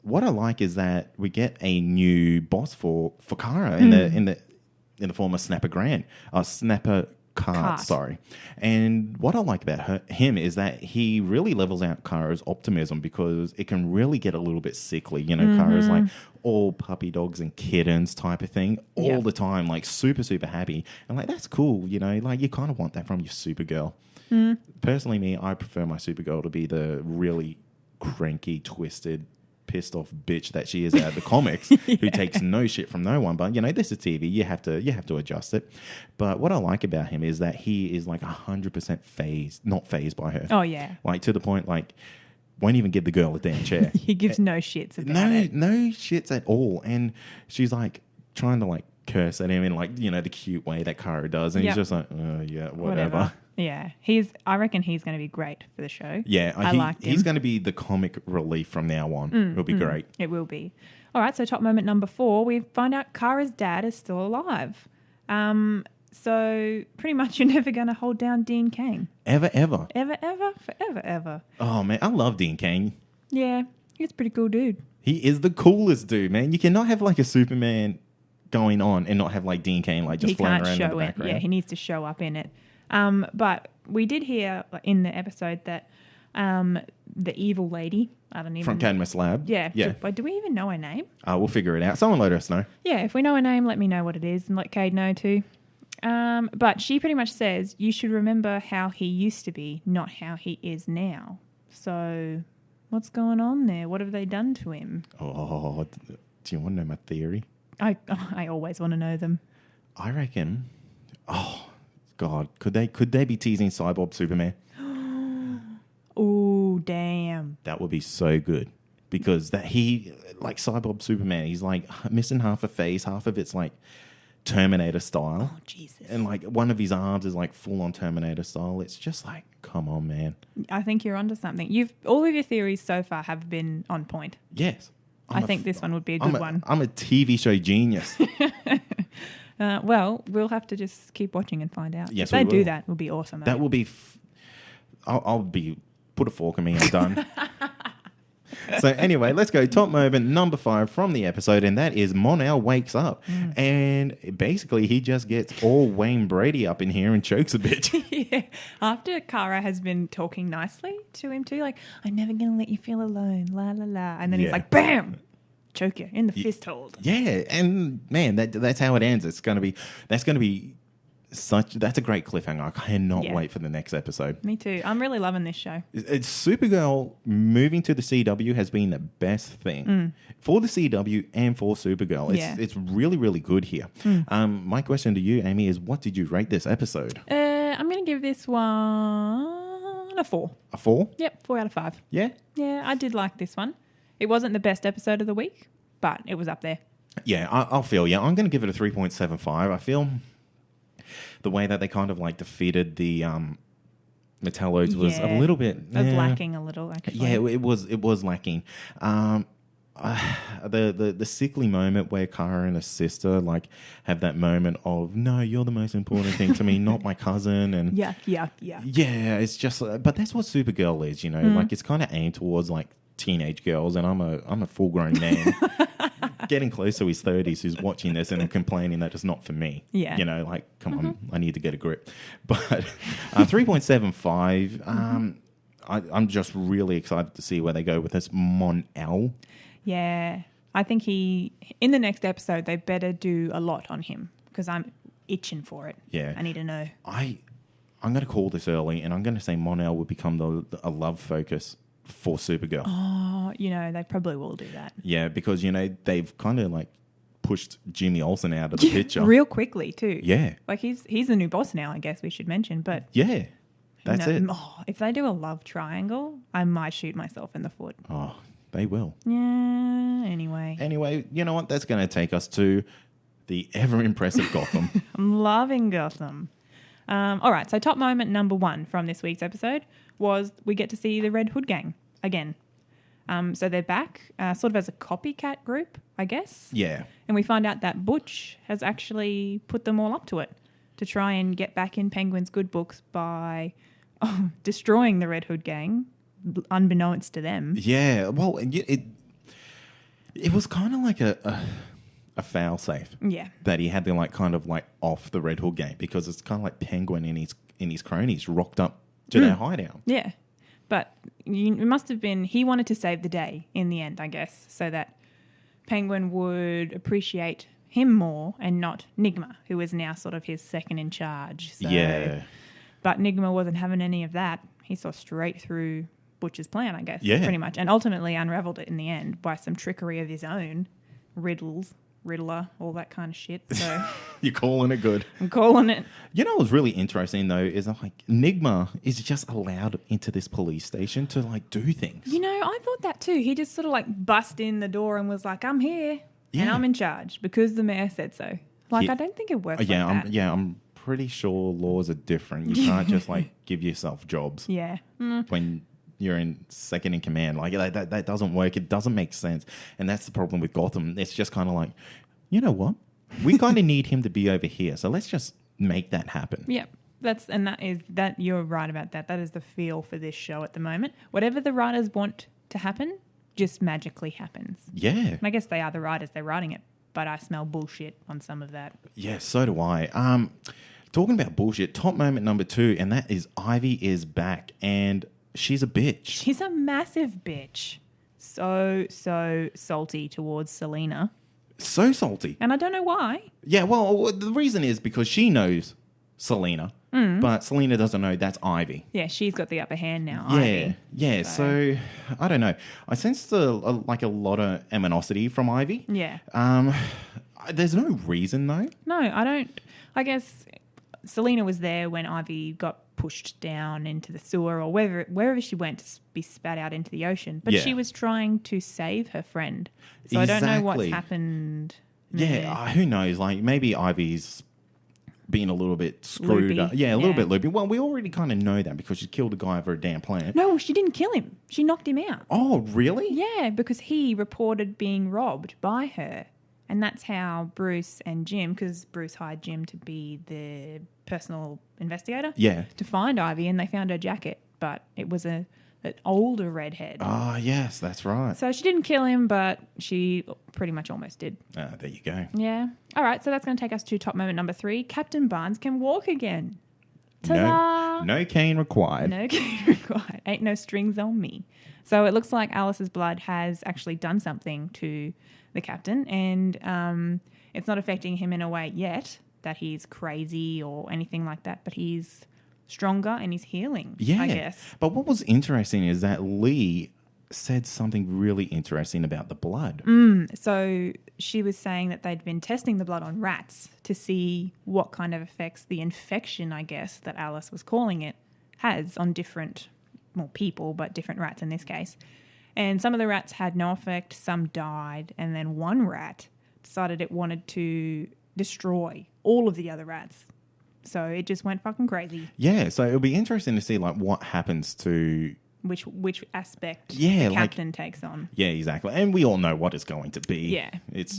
what I like is that we get a new boss for Kara in the form of Snapper Grant. Snapper Cart, sorry. And what I like about him is that he really levels out Kara's optimism because it can really get a little bit sickly. You know, Kara's like all puppy dogs and kittens type of thing all the time, like super, super happy. And like, that's cool, you know, like you kind of want that from your Supergirl. Personally, I prefer my Supergirl to be the really cranky, twisted, pissed off bitch that she is out of the comics who takes no shit from no one. But, you know, this is TV. You have to adjust it. But what I like about him is that he is like 100% not phased by her. Oh, yeah. Like to the point, like, won't even give the girl a damn chair. He gives no shits about it. No shits at all. And she's like trying to like curse at him in like, you know, the cute way that Kara does. And he's just like, whatever. Yeah, I reckon he's going to be great for the show. Yeah, I like him. He's going to be the comic relief from now on. It'll be great. It will be. All right, so top moment number 4, we find out Kara's dad is still alive. So pretty much you're never going to hold down Dean Cain. Ever. Forever. Oh, man, I love Dean Cain. Yeah, he's a pretty cool dude. He is the coolest dude, man. You cannot have like a Superman going on and not have like Dean Cain like just floating around in the background. Yeah, he needs to show up in it. But we did hear in the episode that the evil lady, I don't even from Cadmus Lab. Yeah. Do we even know her name? We'll figure it out. Someone let us know. Yeah, if we know her name, let me know what it is and let Kade know too. But she pretty much says you should remember how he used to be, not how he is now. So What's going on there? What have they done to him? Oh, do you want to know my theory? I always want to know them. I reckon. Oh God, could they be teasing Cyborg Superman? Oh damn! That would be so good because like Cyborg Superman, he's like missing half a face, half of it's like Terminator style. Oh Jesus! And like one of his arms is like full on Terminator style. It's just like, come on, man. I think you're onto something. All of your theories so far have been on point. Yes. I think this one would be a good one. I'm a TV show genius. Well, we'll have to just keep watching and find out. Yes, if they we do will. that, will be awesome. That will be. I'll be put a fork in me. I'm done. So anyway, let's go. Top moment number 5 from the episode, and that is Mon-El wakes up, and basically he just gets all Wayne Brady up in here and chokes a bit. Yeah. After Kara has been talking nicely to him too, like, I'm never going to let you feel alone, la la la. And then he's like, bam, choke you in the fist hold. Yeah, and man, that's how it ends. That's gonna be that's a great cliffhanger. I cannot wait for the next episode. Me too. I'm really loving this show. It's Supergirl moving to the CW has been the best thing for the CW and for Supergirl. It's really, really good here. My question to you, Amy, is what did you rate this episode? I'm going to give this one a 4. A 4? Yep, 4 out of 5. Yeah? Yeah, I did like this one. It wasn't the best episode of the week, but it was up there. Yeah, I'll feel you. I'm going to give it a 3.75. I feel the way that they kind of like defeated the Metalloids was a little bit... It was lacking a little, actually. Yeah, it was lacking. The sickly moment where Kara and her sister like have that moment of, no, you're the most important thing to me, not my cousin. And Yeah. Yeah, it's just... But that's what Supergirl is, you know? Like, it's kind of aimed towards like teenage girls, and I'm a full-grown man getting close to his 30s who's watching this and complaining that it's not for me. Yeah. You know, like, come on, I need to get a grip. But 3.75, I'm just really excited to see where they go with this Mon-El. Yeah. I think in the next episode, they better do a lot on him because I'm itching for it. Yeah. I need to know. I'm going to call this early, and I'm going to say Mon-El will become a love focus for Supergirl. Oh, they probably will do that. Yeah, because, they've kind of like pushed Jimmy Olsen out of the picture. Real quickly, too. Yeah. Like, he's the new boss now, I guess we should mention. But yeah, that's it. Oh, if they do a love triangle, I might shoot myself in the foot. Oh, they will. Yeah, anyway. Anyway, you know what? That's going to take us to the ever-impressive Gotham. I'm loving Gotham. All right, so top moment number 1 from this week's episode was we get to see the Red Hood gang again. So they're back, sort of as a copycat group, I guess. Yeah. And we find out that Butch has actually put them all up to it to try and get back in Penguin's good books by destroying the Red Hood gang, unbeknownst to them. Yeah, well, it was kind of like a fail safe. Yeah. That he had to like kind of like off the Red Hood gang because it's kind of like Penguin and his cronies rocked up to their hideout. Yeah. But it must have been, he wanted to save the day in the end, I guess, so that Penguin would appreciate him more and not Nigma, who is now sort of his second in charge. So, yeah. But Nigma wasn't having any of that. He saw straight through Butch's plan, I guess, pretty much, and ultimately unraveled it in the end by some trickery of his own, Riddler, all that kind of shit. So You're calling it good. I'm calling it. You know what's really interesting though is like Nigma is just allowed into this police station to like do things. I thought that too. He just sort of like bust in the door and was like, I'm here and I'm in charge because the mayor said so. Like, I don't think it works like that. I'm pretty sure laws are different. You can't just like give yourself jobs. Yeah. When you're in second in command. Like that doesn't work. It doesn't make sense. And that's the problem with Gotham. It's just kind of like, you know what? We kind of need him to be over here. So let's just make that happen. Yep. That you're right about that. That is the feel for this show at the moment. Whatever the writers want to happen just magically happens. Yeah. And I guess they are the writers. They're writing it. But I smell bullshit on some of that. Yeah, so do I. Talking about bullshit, top moment number 2, and that is Ivy is back. And she's a bitch. She's a massive bitch. So salty towards Selena. So salty. And I don't know why. Yeah, well, the reason is because she knows Selena. but Selena doesn't know that's Ivy. Yeah, she's got the upper hand now. Yeah, Ivy. yeah. So I don't know. I sensed a lot of animosity from Ivy. Yeah. There's no reason though. No, I don't. I guess Selena was there when Ivy got pushed down into the sewer or wherever she went to be spat out into the ocean. But she was trying to save her friend. So I don't know what's happened. Yeah, who knows? Like maybe Ivy's being a little bit screwed up. Yeah, a little bit loopy. Well, we already kind of know that because she killed a guy over a damn plant. No, she didn't kill him. She knocked him out. Oh, really? Yeah, because he reported being robbed by her. And that's how Bruce and Jim, because Bruce hired Jim to be the personal investigator, to find Ivy, and they found her jacket, but it was an older redhead. Oh, yes, that's right. So she didn't kill him, but she pretty much almost did. There you go. Yeah. All right, so that's going to take us to top moment number 3. Captain Barnes can walk again. Ta-da! No cane required. No cane required. Ain't no strings on me. So it looks like Alice's blood has actually done something to the captain, and it's not affecting him in a way yet that he's crazy or anything like that, but he's stronger and he's healing, I guess. But what was interesting is that Lee said something really interesting about the blood. So she was saying that they'd been testing the blood on rats to see what kind of effects the infection, I guess, that Alice was calling it, has on different, people, but different rats in this case. And some of the rats had no effect, some died, and then one rat decided it wanted to destroy all of the other rats. So it just went fucking crazy. Yeah, so it'll be interesting to see like what happens to which aspect the captain takes on. Yeah, exactly. And we all know what it's going to be. Yeah.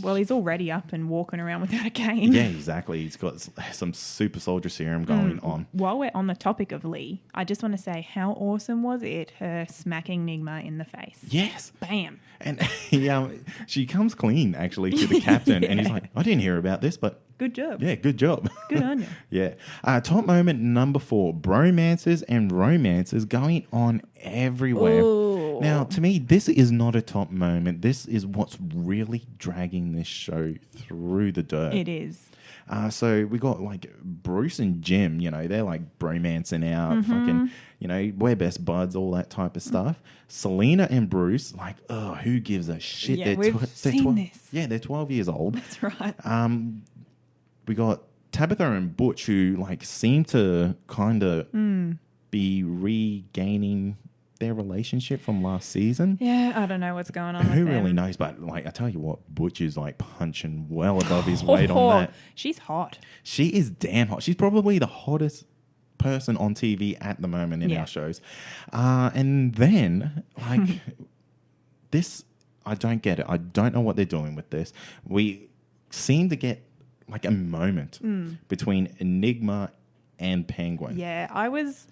Well, he's already up and walking around without a cane. Yeah, exactly. He's got some super soldier serum going on. While we're on the topic of Lee, I just want to say how awesome was it, her smacking Nigma in the face. Yes. Bam. And she comes clean, actually, to the captain. And he's like, I didn't hear about this, but... Good job. Yeah, good job. Good on you. Yeah. Top moment number 4, bromances and romances going on everywhere. Ooh. Now, to me, this is not a top moment. This is what's really dragging this show through the dirt. It is. So we got like Bruce and Jim, they're like bromancing out, fucking, we're best buds, all that type of stuff. Selena and Bruce, like, oh, who gives a shit? Yeah, we've seen this. Yeah, they're 12 years old. That's right. We got Tabitha and Butch, who like seem to kind of be regaining their relationship from last season. Yeah, I don't know what's going on. Who really knows? But like, I tell you what, Butch is like punching well above his weight on that. She's hot. She is damn hot. She's probably the hottest person on TV at the moment in our shows. And then like this, I don't get it. I don't know what they're doing with this. We seem to get like a moment between Enigma and Penguin. Yeah, I was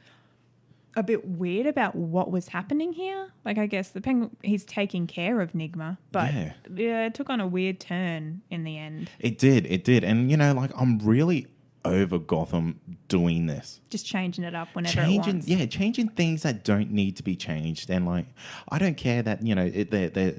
a bit weird about what was happening here. Like, I guess the Penguin, he's taking care of Enigma, but it took on a weird turn in the end. It did. And, like, I'm really over Gotham doing this. Just changing it up whenever it wants. Yeah, changing things that don't need to be changed. And, like, I don't care that, they're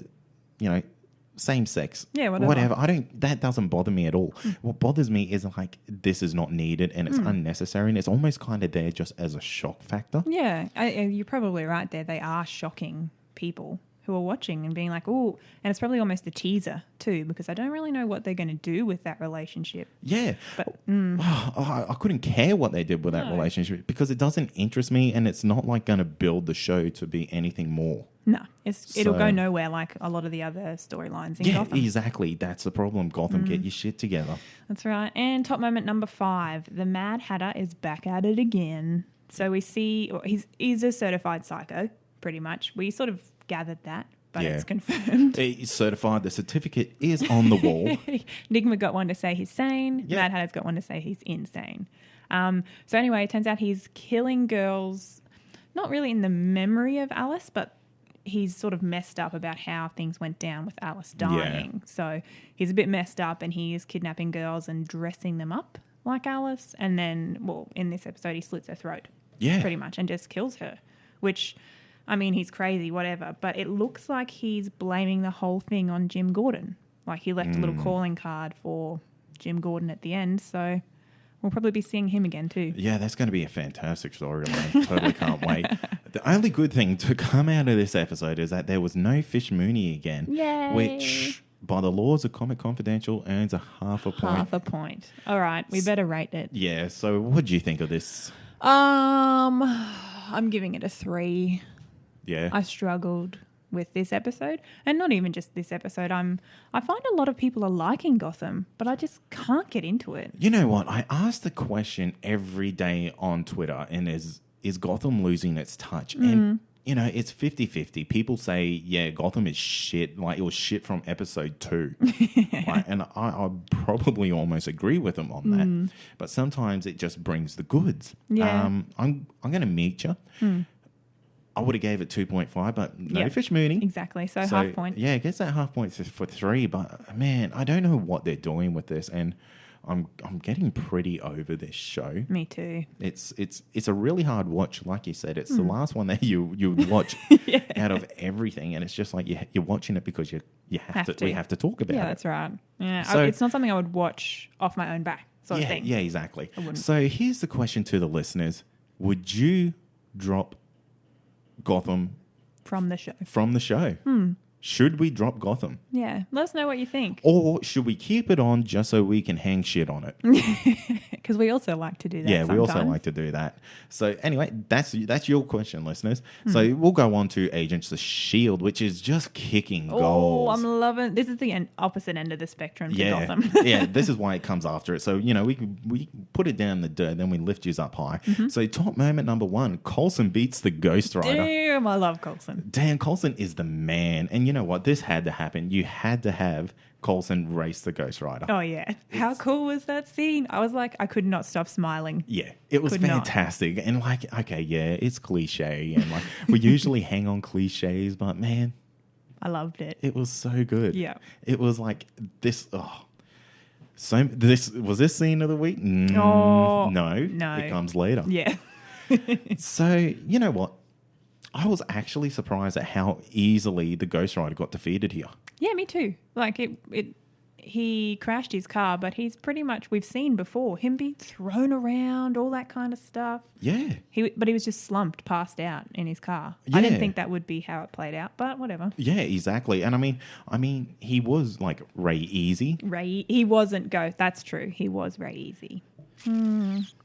same sex. Yeah, whatever. That doesn't bother me at all. What bothers me is like this is not needed and it's unnecessary and it's almost kind of there just as a shock factor. Yeah, you're probably right there. They are shocking people who are watching and being like, oh, and it's probably almost a teaser too, because I don't really know what they're going to do with that relationship. Yeah. But I couldn't care what they did with that relationship because it doesn't interest me and it's not like going to build the show to be anything more. No, it'll go nowhere like a lot of the other storylines in Gotham. Yeah, exactly. That's the problem. Gotham, get your shit together. That's right. And top moment number 5, the Mad Hatter is back at it again. So we see he's a certified psycho, pretty much. We sort of gathered that, but it's confirmed. He's certified. The certificate is on the wall. Enigma got one to say he's sane. Yeah. Mad Hatter's got one to say he's insane. So anyway, it turns out he's killing girls, not really in the memory of Alice, but he's sort of messed up about how things went down with Alice dying. Yeah. So he's a bit messed up and he is kidnapping girls and dressing them up like Alice. And then, in this episode, he slits her throat. Yeah. Pretty much, and just kills her, which... I mean, he's crazy, whatever, but it looks like he's blaming the whole thing on Jim Gordon. Like, he left a little calling card for Jim Gordon at the end, so We'll probably be seeing him again too. Yeah, that's going to be a fantastic storyline. Totally can't wait. The only good thing to come out of this episode is that there was no Fish Mooney again. Yay. Which, by the laws of Comic Confidential, earns a half a point. Half a point. All right, we better rate it. Yeah, so what do you think of this? I'm giving it a 3. Yeah. I struggled with this episode, and not even just this episode. I find a lot of people are liking Gotham, but I just can't get into it. You know what? I ask the question every day on Twitter, and is Gotham losing its touch? And, you know, it's 50-50. People say, yeah, Gotham is shit. Like, it was shit from episode 2. Like, and I probably almost agree with them on that. But sometimes it just brings the goods. Yeah. I'm going to meet you. I would have gave it 2.5, but no Fish Mooney. Exactly. So half point. Yeah, it gets that half point for 3. But man, I don't know what they're doing with this, and I'm getting pretty over this show. Me too. It's a really hard watch, like you said. It's the last one that you watch out of everything, and it's just like you're watching it because you have to. We have to talk about it. Yeah, that's right. Yeah, So, it's not something I would watch off my own back, sort of thing. Yeah, exactly. I wouldn't. So here's the question to the listeners: would you drop Gotham From the show. from the show? Should we drop Gotham? Yeah. Let us know what you think. Or should we keep it on just so we can hang shit on it? Because we also like to do that. Yeah, we also sometimes. like to do that. So anyway, that's your question, listeners. So we'll go on to Agents of S.H.I.E.L.D., which is just kicking Oh, goals. I'm loving. This is the opposite end of the spectrum to Yeah, Gotham. yeah. This is why it comes after it. So we put it down in the dirt, then we lift you up high. So top moment number 1: Coulson beats the Ghost Rider. Damn, I love Coulson. Dan Coulson is the man, and you know what? This had to happen. You had to have Coulson race the Ghost Rider. Oh yeah, how cool was that scene? I was like, I could not stop smiling. Yeah, it was Could not. fantastic. And like, okay, yeah, it's cliche, and like we usually hang on cliches, but man, I loved it. it was so good. Yeah. It was like this. So this scene of the week? Oh, No, no. it comes later. Yeah. So you know what? I was actually surprised at how easily the Ghost Rider got defeated here. Yeah, me too. Like he crashed his car, but he's pretty much, we've seen before, him being thrown around, all that kind of stuff. Yeah. But he was just slumped, passed out in his car. Yeah. I didn't think that would be how it played out, but whatever. Yeah, exactly. And I mean, he was like Ray Easy. He wasn't Ghost. That's true. He was Ray Easy.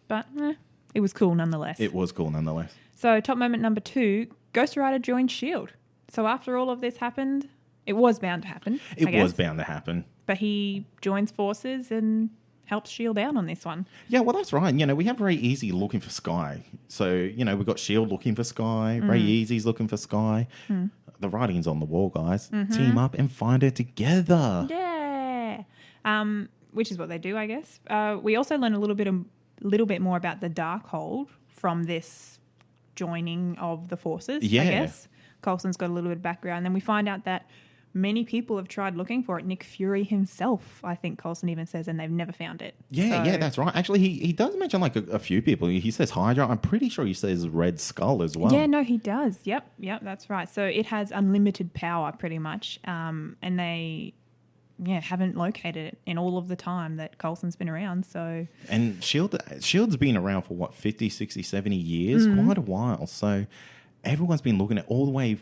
But it was cool nonetheless. It was cool nonetheless. So top moment number 2, Ghost Rider joined S.H.I.E.L.D. So after all of this happened, it was bound to happen. It I guess. was bound to happen. But he joins forces and helps S.H.I.E.L.D. out on this one. Yeah, well, that's right. You know, we have Ray Easy looking for Sky. So, you know, we've got S.H.I.E.L.D. looking for Sky. Ray Easy's looking for Sky. The writing's on the wall, guys. Team up and find it together. Yeah. Which is what they do, I guess. We also learn a little bit more about the Darkhold from this joining of the forces, Yeah. I guess. Coulson's got a little bit of background. Then we find out that many people have tried looking for it. Nick Fury himself, I think Coulson even says, and they've never found it. Yeah, So- yeah, that's right. Actually, he does mention like a few people. He says Hydra. I'm pretty sure he says Red Skull as well. Yeah, no, he does. Yep, that's right. So it has unlimited power pretty much. And they haven't located it in all of the time that Coulson's been around. So And Shield's been around for what, 50, 60, 70 years? Quite a while. So everyone's been looking at all the way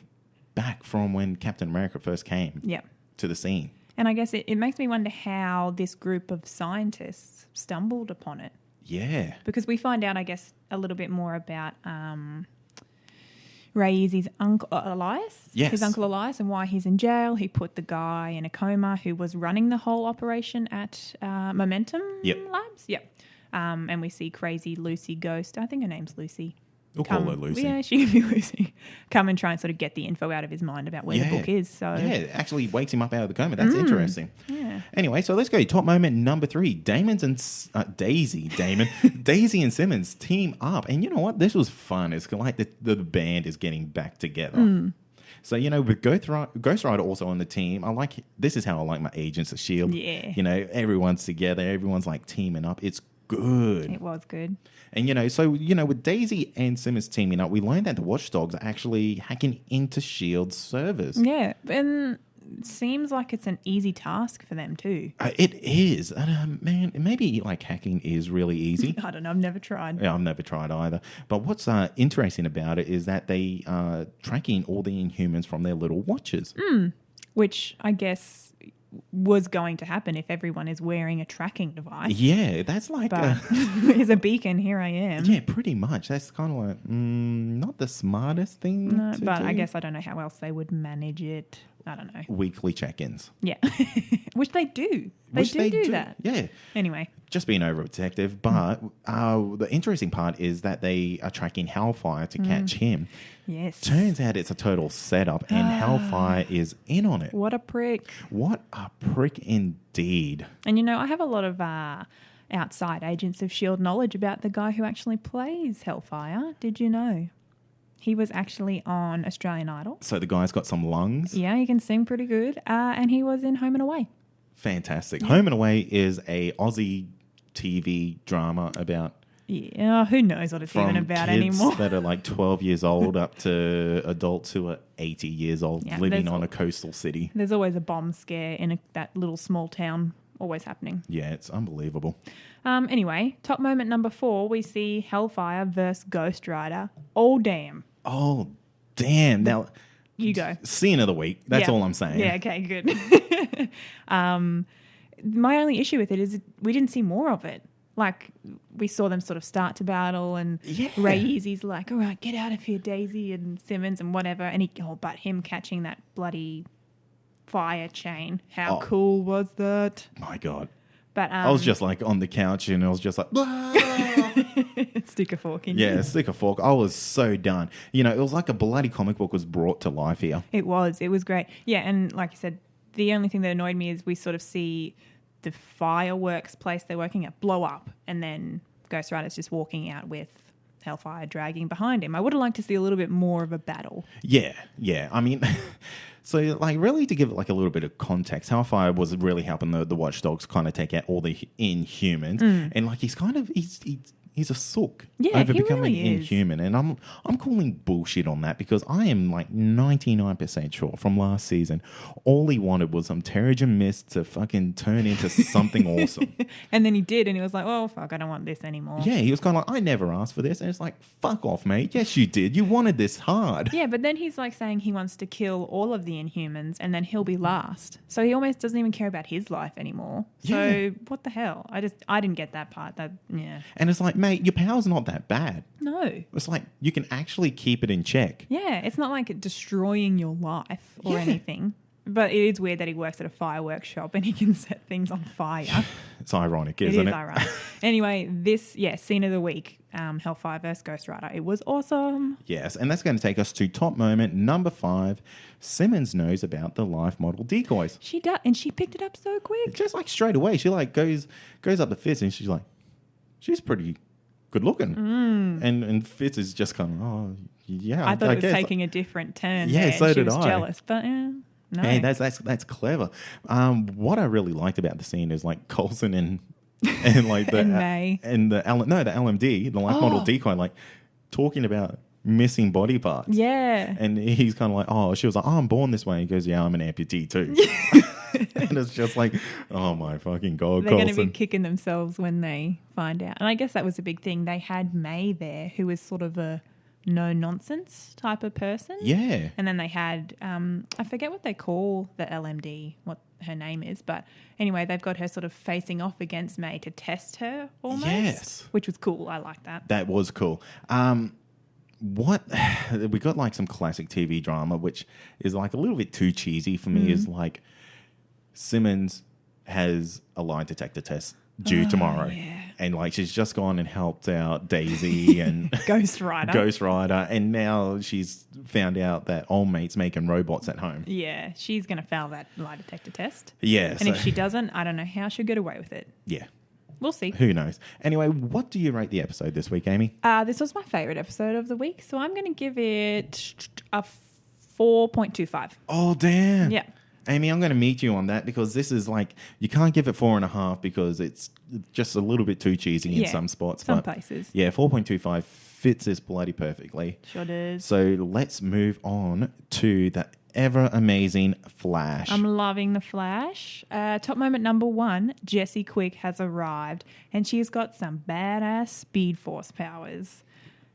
back from when Captain America first came to the scene. And I guess it makes me wonder how this group of scientists stumbled upon it. Yeah. Because we find out, I guess, a little bit more about Ray Easy's uncle Elias. Yes. His uncle Elias, and why he's in jail. He put the guy in a coma who was running the whole operation at Momentum Labs. Yep. And we see crazy Lucy Ghost. I think her name's Lucy. We'll call her Lucy. Yeah, she can be Lucy. Come and try and sort of get the info out of his mind about where the book is. So Yeah, it actually wakes him up out of the coma. That's interesting. Yeah. Anyway, so let's go. Top moment number 3. Daisy and Simmons team up. And you know what? This was fun. It's like the band is getting back together. So, you know, with Ghost Rider also on the team, this is how I like my Agents of S.H.I.E.L.D. Yeah. You know, everyone's together. Everyone's like teaming up. It's good. It was good. And, you know, so, you know, with Daisy and Simmons teaming up, we learned that the Watchdogs are actually hacking into S.H.I.E.L.D.'s servers. Yeah, and seems like it's an easy task for them too. It is. And man, maybe like hacking is really easy. I don't know. I've never tried. Yeah, I've never tried either. But what's interesting about it is that they are tracking all the Inhumans from their little watches. Which I guess was going to happen if everyone is wearing a tracking device. Yeah, that's like But here's a beacon, here I am. yeah, pretty much. That's kind of like not the smartest thing to But do. I guess I don't know how else they would manage it. I don't know. Weekly check-ins. Yeah. Which they do. Which They do that. Yeah. Anyway. Just being overprotective. But the interesting part is that they are tracking Hellfire to catch him. Yes. Turns out it's a total setup and Hellfire is in on it. What a prick. What a prick indeed. And, I have a lot of outside Agents of S.H.I.E.L.D. knowledge about the guy who actually plays Hellfire. Did you know? He was actually on Australian Idol. So the guy's got some lungs. Yeah, he can sing pretty good. And he was in Home and Away. Fantastic. Home and Away is a Aussie TV drama about... Yeah, who knows what it's even about kids anymore. that are like 12 years old up to adults who are 80 years old living on a coastal city. There's always a bomb scare in that little small town, always happening. Yeah, it's unbelievable. Anyway, top moment number 4, we see Hellfire versus Ghost Rider. Oh, damn. Oh, damn. Now, You go. scene of the week. That's all I'm saying. Yeah, okay, good. My only issue with it is we didn't see more of it. Like, we saw them sort of start to battle and Ray Easy's like, all right, get out of here, Daisy and Simmons and whatever. And but him catching that bloody fire chain. How cool was that? My God. But I was just like on the couch and I was just like, stick a fork in. Yeah, stick a fork. I was so done. It was like a bloody comic book was brought to life here. It was great. Yeah, and like you said, the only thing that annoyed me is we sort of see the fireworks place they're working at blow up and then Ghost Rider's just walking out with Hellfire dragging behind him. I would have liked to see a little bit more of a battle. Yeah. I mean, so like really to give it like a little bit of context, Hellfire was really helping the Watchdogs kind of take out all the Inhumans, and like he's a sook over he becoming really is. inhuman, and I'm calling bullshit on that because I am like 99% sure from last season all he wanted was some Terrigen Mist to fucking turn into something awesome. And then he did, and he was like, oh fuck, I don't want this anymore. Yeah, he was kind of like, I never asked for this, and it's like, fuck off, mate. Yes, you did. You wanted this hard. Yeah, but then he's like saying he wants to kill all of the Inhumans and then he'll be last. So he almost doesn't even care about his life anymore. So what the hell? I didn't get that part. And it's like, mate, your power's not that bad. No. It's like you can actually keep it in check. Yeah, it's not like destroying your life or anything. But it is weird that he works at a fireworks shop and he can set things on fire. It's ironic, isn't it? It is ironic. Anyway, this, scene of the week, Hellfire vs. Ghost Rider. It was awesome. Yes, and that's going to take us to top moment number 5. Simmons knows about the life model decoys. She does, and she picked it up so quick. Just like straight away. She like goes up to Fitz and she's like, she's pretty good looking. And Fitz is just kind of, oh, yeah. I thought it was guess. taking a different turn. Yeah, there, so and did she was I. jealous, but no. Hey, that's clever. What I really liked about the scene is like Coulson and like the And May. and the LMD, the life model decoy, like talking about missing body parts. Yeah. And he's kind of like, she was like, I'm born this way. He goes, yeah, I'm an amputee too. And it's just like, oh my fucking God, They're going to Coulson. be kicking themselves when they find out. And I guess that was a big thing. They had May there, who was sort of a no-nonsense type of person. Yeah. And then they had, I forget what they call the LMD, what her name is. But anyway, they've got her sort of facing off against May to test her almost. Yes. Which was cool. I like that. That was cool. What we got like some classic TV drama, which is like a little bit too cheesy for me, is like Simmons has a lie detector test due tomorrow. Yeah. And like she's just gone and helped out Daisy and Ghost Rider. And now she's found out that old mate's making robots at home. Yeah, she's going to fail that lie detector test. Yeah. And if she doesn't, I don't know how she'll get away with it. Yeah. We'll see. Who knows? Anyway, what do you rate the episode this week, Amy? This was my favourite episode of the week, so I'm going to give it a 4.25. Oh, damn. Yeah. Amy, I'm going to meet you on that because this is like, you can't give it 4.5 because it's just a little bit too cheesy in some spots. Some places. Yeah, 4.25 fits this bloody perfectly. Sure does. So let's move on to the ever amazing Flash. I'm loving the Flash. Top moment number 1, Jessie Quick has arrived and she's got some badass Speed Force powers.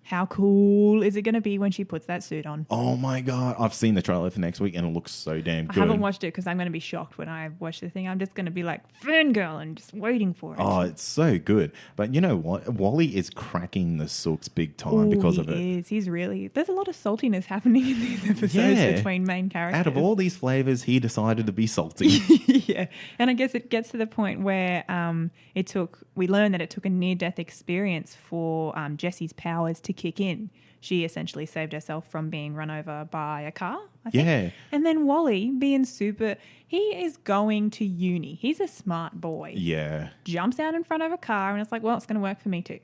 How cool is it going to be when she puts that suit on? Oh my God. I've seen the trailer for next week and it looks so damn good. I haven't watched it because I'm going to be shocked when I watch the thing. I'm just going to be like, fangirl, and just waiting for it. Oh, it's so good. But you know what? Wally is cracking the silks big time because of it. He is. He's really... There's a lot of saltiness happening in these episodes between main characters. Out of all these flavors, he decided to be salty. Yeah. And I guess it gets to the point where we learn that it took a near-death experience for Jessie's powers to kick in. She essentially saved herself from being run over by a car, I think. Yeah. And then Wally, being he is going to uni. He's a smart boy. Yeah. Jumps out in front of a car and it's like, well, it's going to work for me too.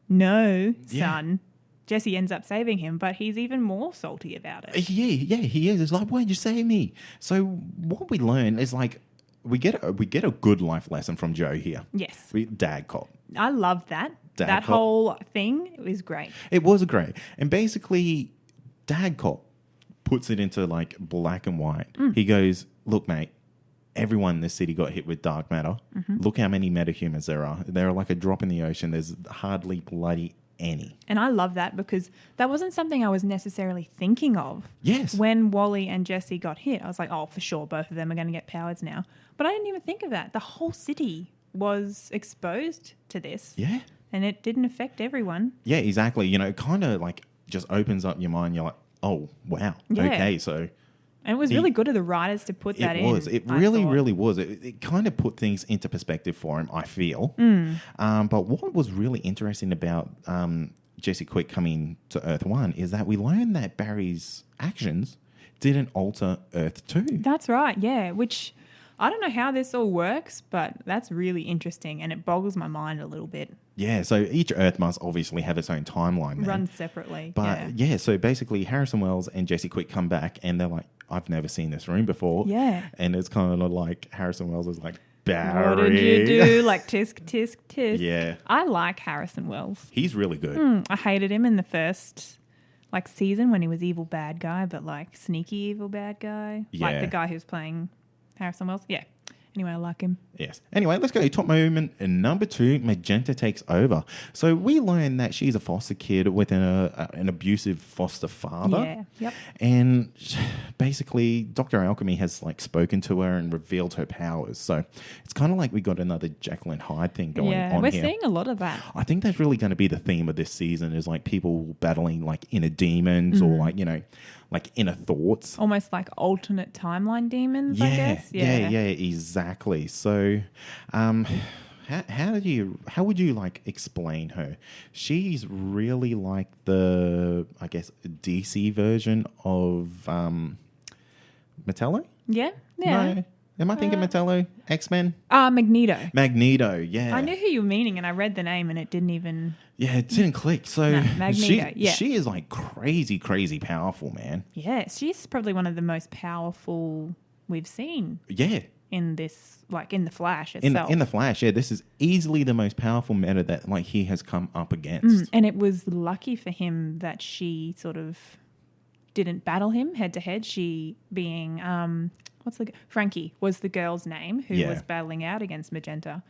No, son. Jessie ends up saving him, but he's even more salty about it. Yeah, he is. It's like, why'd you save me? So what we learn is like, we get a good life lesson from Joe here. Yes. Dad cop. I love that. That whole thing was great. It was great. And basically, Dad cop puts it into like black and white. He goes, look, mate, everyone in this city got hit with dark matter. Look how many metahumans there are. They're like a drop in the ocean. There's hardly bloody any. And I love that because that wasn't something I was necessarily thinking of. Yes. When Wally and Jessie got hit, I was like, oh, for sure, both of them are going to get powers now. But I didn't even think of that. The whole city was exposed to this. Yeah. And it didn't affect everyone. Yeah, exactly. You know, it kind of like just opens up your mind. You're like, oh, wow. Yeah. Okay, so... And it was really good of the writers to put that in. It was. It really was. It kind of put things into perspective for him, I feel. But what was really interesting about Jessie Quick coming to Earth 1 is that we learned that Barry's actions didn't alter Earth 2. That's right, yeah, which... I don't know how this all works, but that's really interesting and it boggles my mind a little bit. Yeah, so each Earth must obviously have its own timeline. Run separately. But yeah, so basically Harrison Wells and Jessie Quick come back and they're like, I've never seen this room before. Yeah. And it's kind of like Harrison Wells is like, Barry. What did you do? Like tisk, tisk, tisk. Yeah. I like Harrison Wells. He's really good. I hated him in the first season when he was evil bad guy, but like sneaky evil bad guy. Yeah. Like the guy who's playing Harrison Wells. Yeah. Anyway, I like him. Yes. Anyway, let's go. Top moment number 2, Magenta takes over. So we learn that she's a foster kid with an abusive foster father. Yeah. Yep. And basically, Dr. Alchemy has like spoken to her and revealed her powers. So it's kind of like we got another Jekyll and Hyde thing going on here. We're seeing a lot of that. I think that's really going to be the theme of this season is like people battling like inner demons or like, you know, like inner thoughts. Almost like alternate timeline demons, I guess. Yeah, exactly. So how would you like explain her? She's really like the, I guess, DC version of Metallo? Yeah. Yeah. No. Am I thinking Metallo? X-Men? Magneto. Magneto, yeah. I knew who you were meaning and I read the name and it didn't even... Yeah, it didn't click. So Magneto, she is like crazy, crazy powerful, man. Yeah, she's probably one of the most powerful we've seen. Yeah. In this, like in the Flash itself. In the Flash, yeah. This is easily the most powerful meta that like he has come up against. And it was lucky for him that she sort of didn't battle him head to head. She being... Frankie was the girl's name who was battling out against Magenta,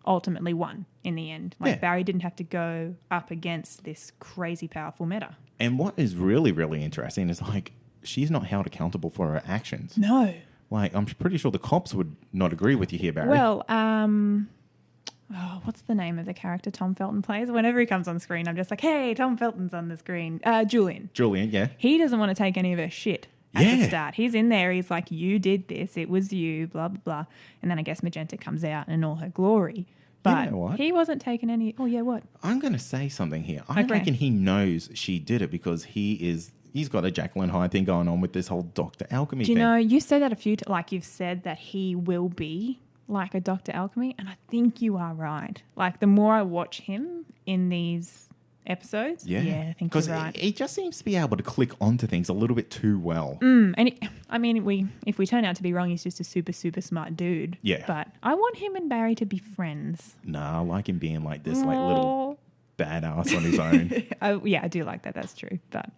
ultimately won in the end. Barry didn't have to go up against this crazy powerful meta. And what is really, really interesting is like she's not held accountable for her actions. No. Like I'm pretty sure the cops would not agree with you here, Barry. Well, what's the name of the character Tom Felton plays? Whenever he comes on screen, I'm just like, hey, Tom Felton's on the screen. Julian, yeah. He doesn't want to take any of her shit. At the start. He's in there. He's like, you did this. It was you, blah, blah, blah. And then I guess Magenta comes out in all her glory. But you know what? He wasn't taking any... Oh, yeah, what? I'm going to say something here. I reckon he knows she did it because he's got a Jekyll and Hyde thing going on with this whole Dr. Alchemy thing. Do you know, you said that a few times. Like, you've said that he will be like a Dr. Alchemy. And I think you are right. Like, the more I watch him in these... episodes. Yeah, I think you're right. He just seems to be able to click onto things a little bit too well. And if we turn out to be wrong, he's just a super, super smart dude. Yeah. But I want him and Barry to be friends. Nah, I like him being like this, like little badass on his own. I do like that. That's true. But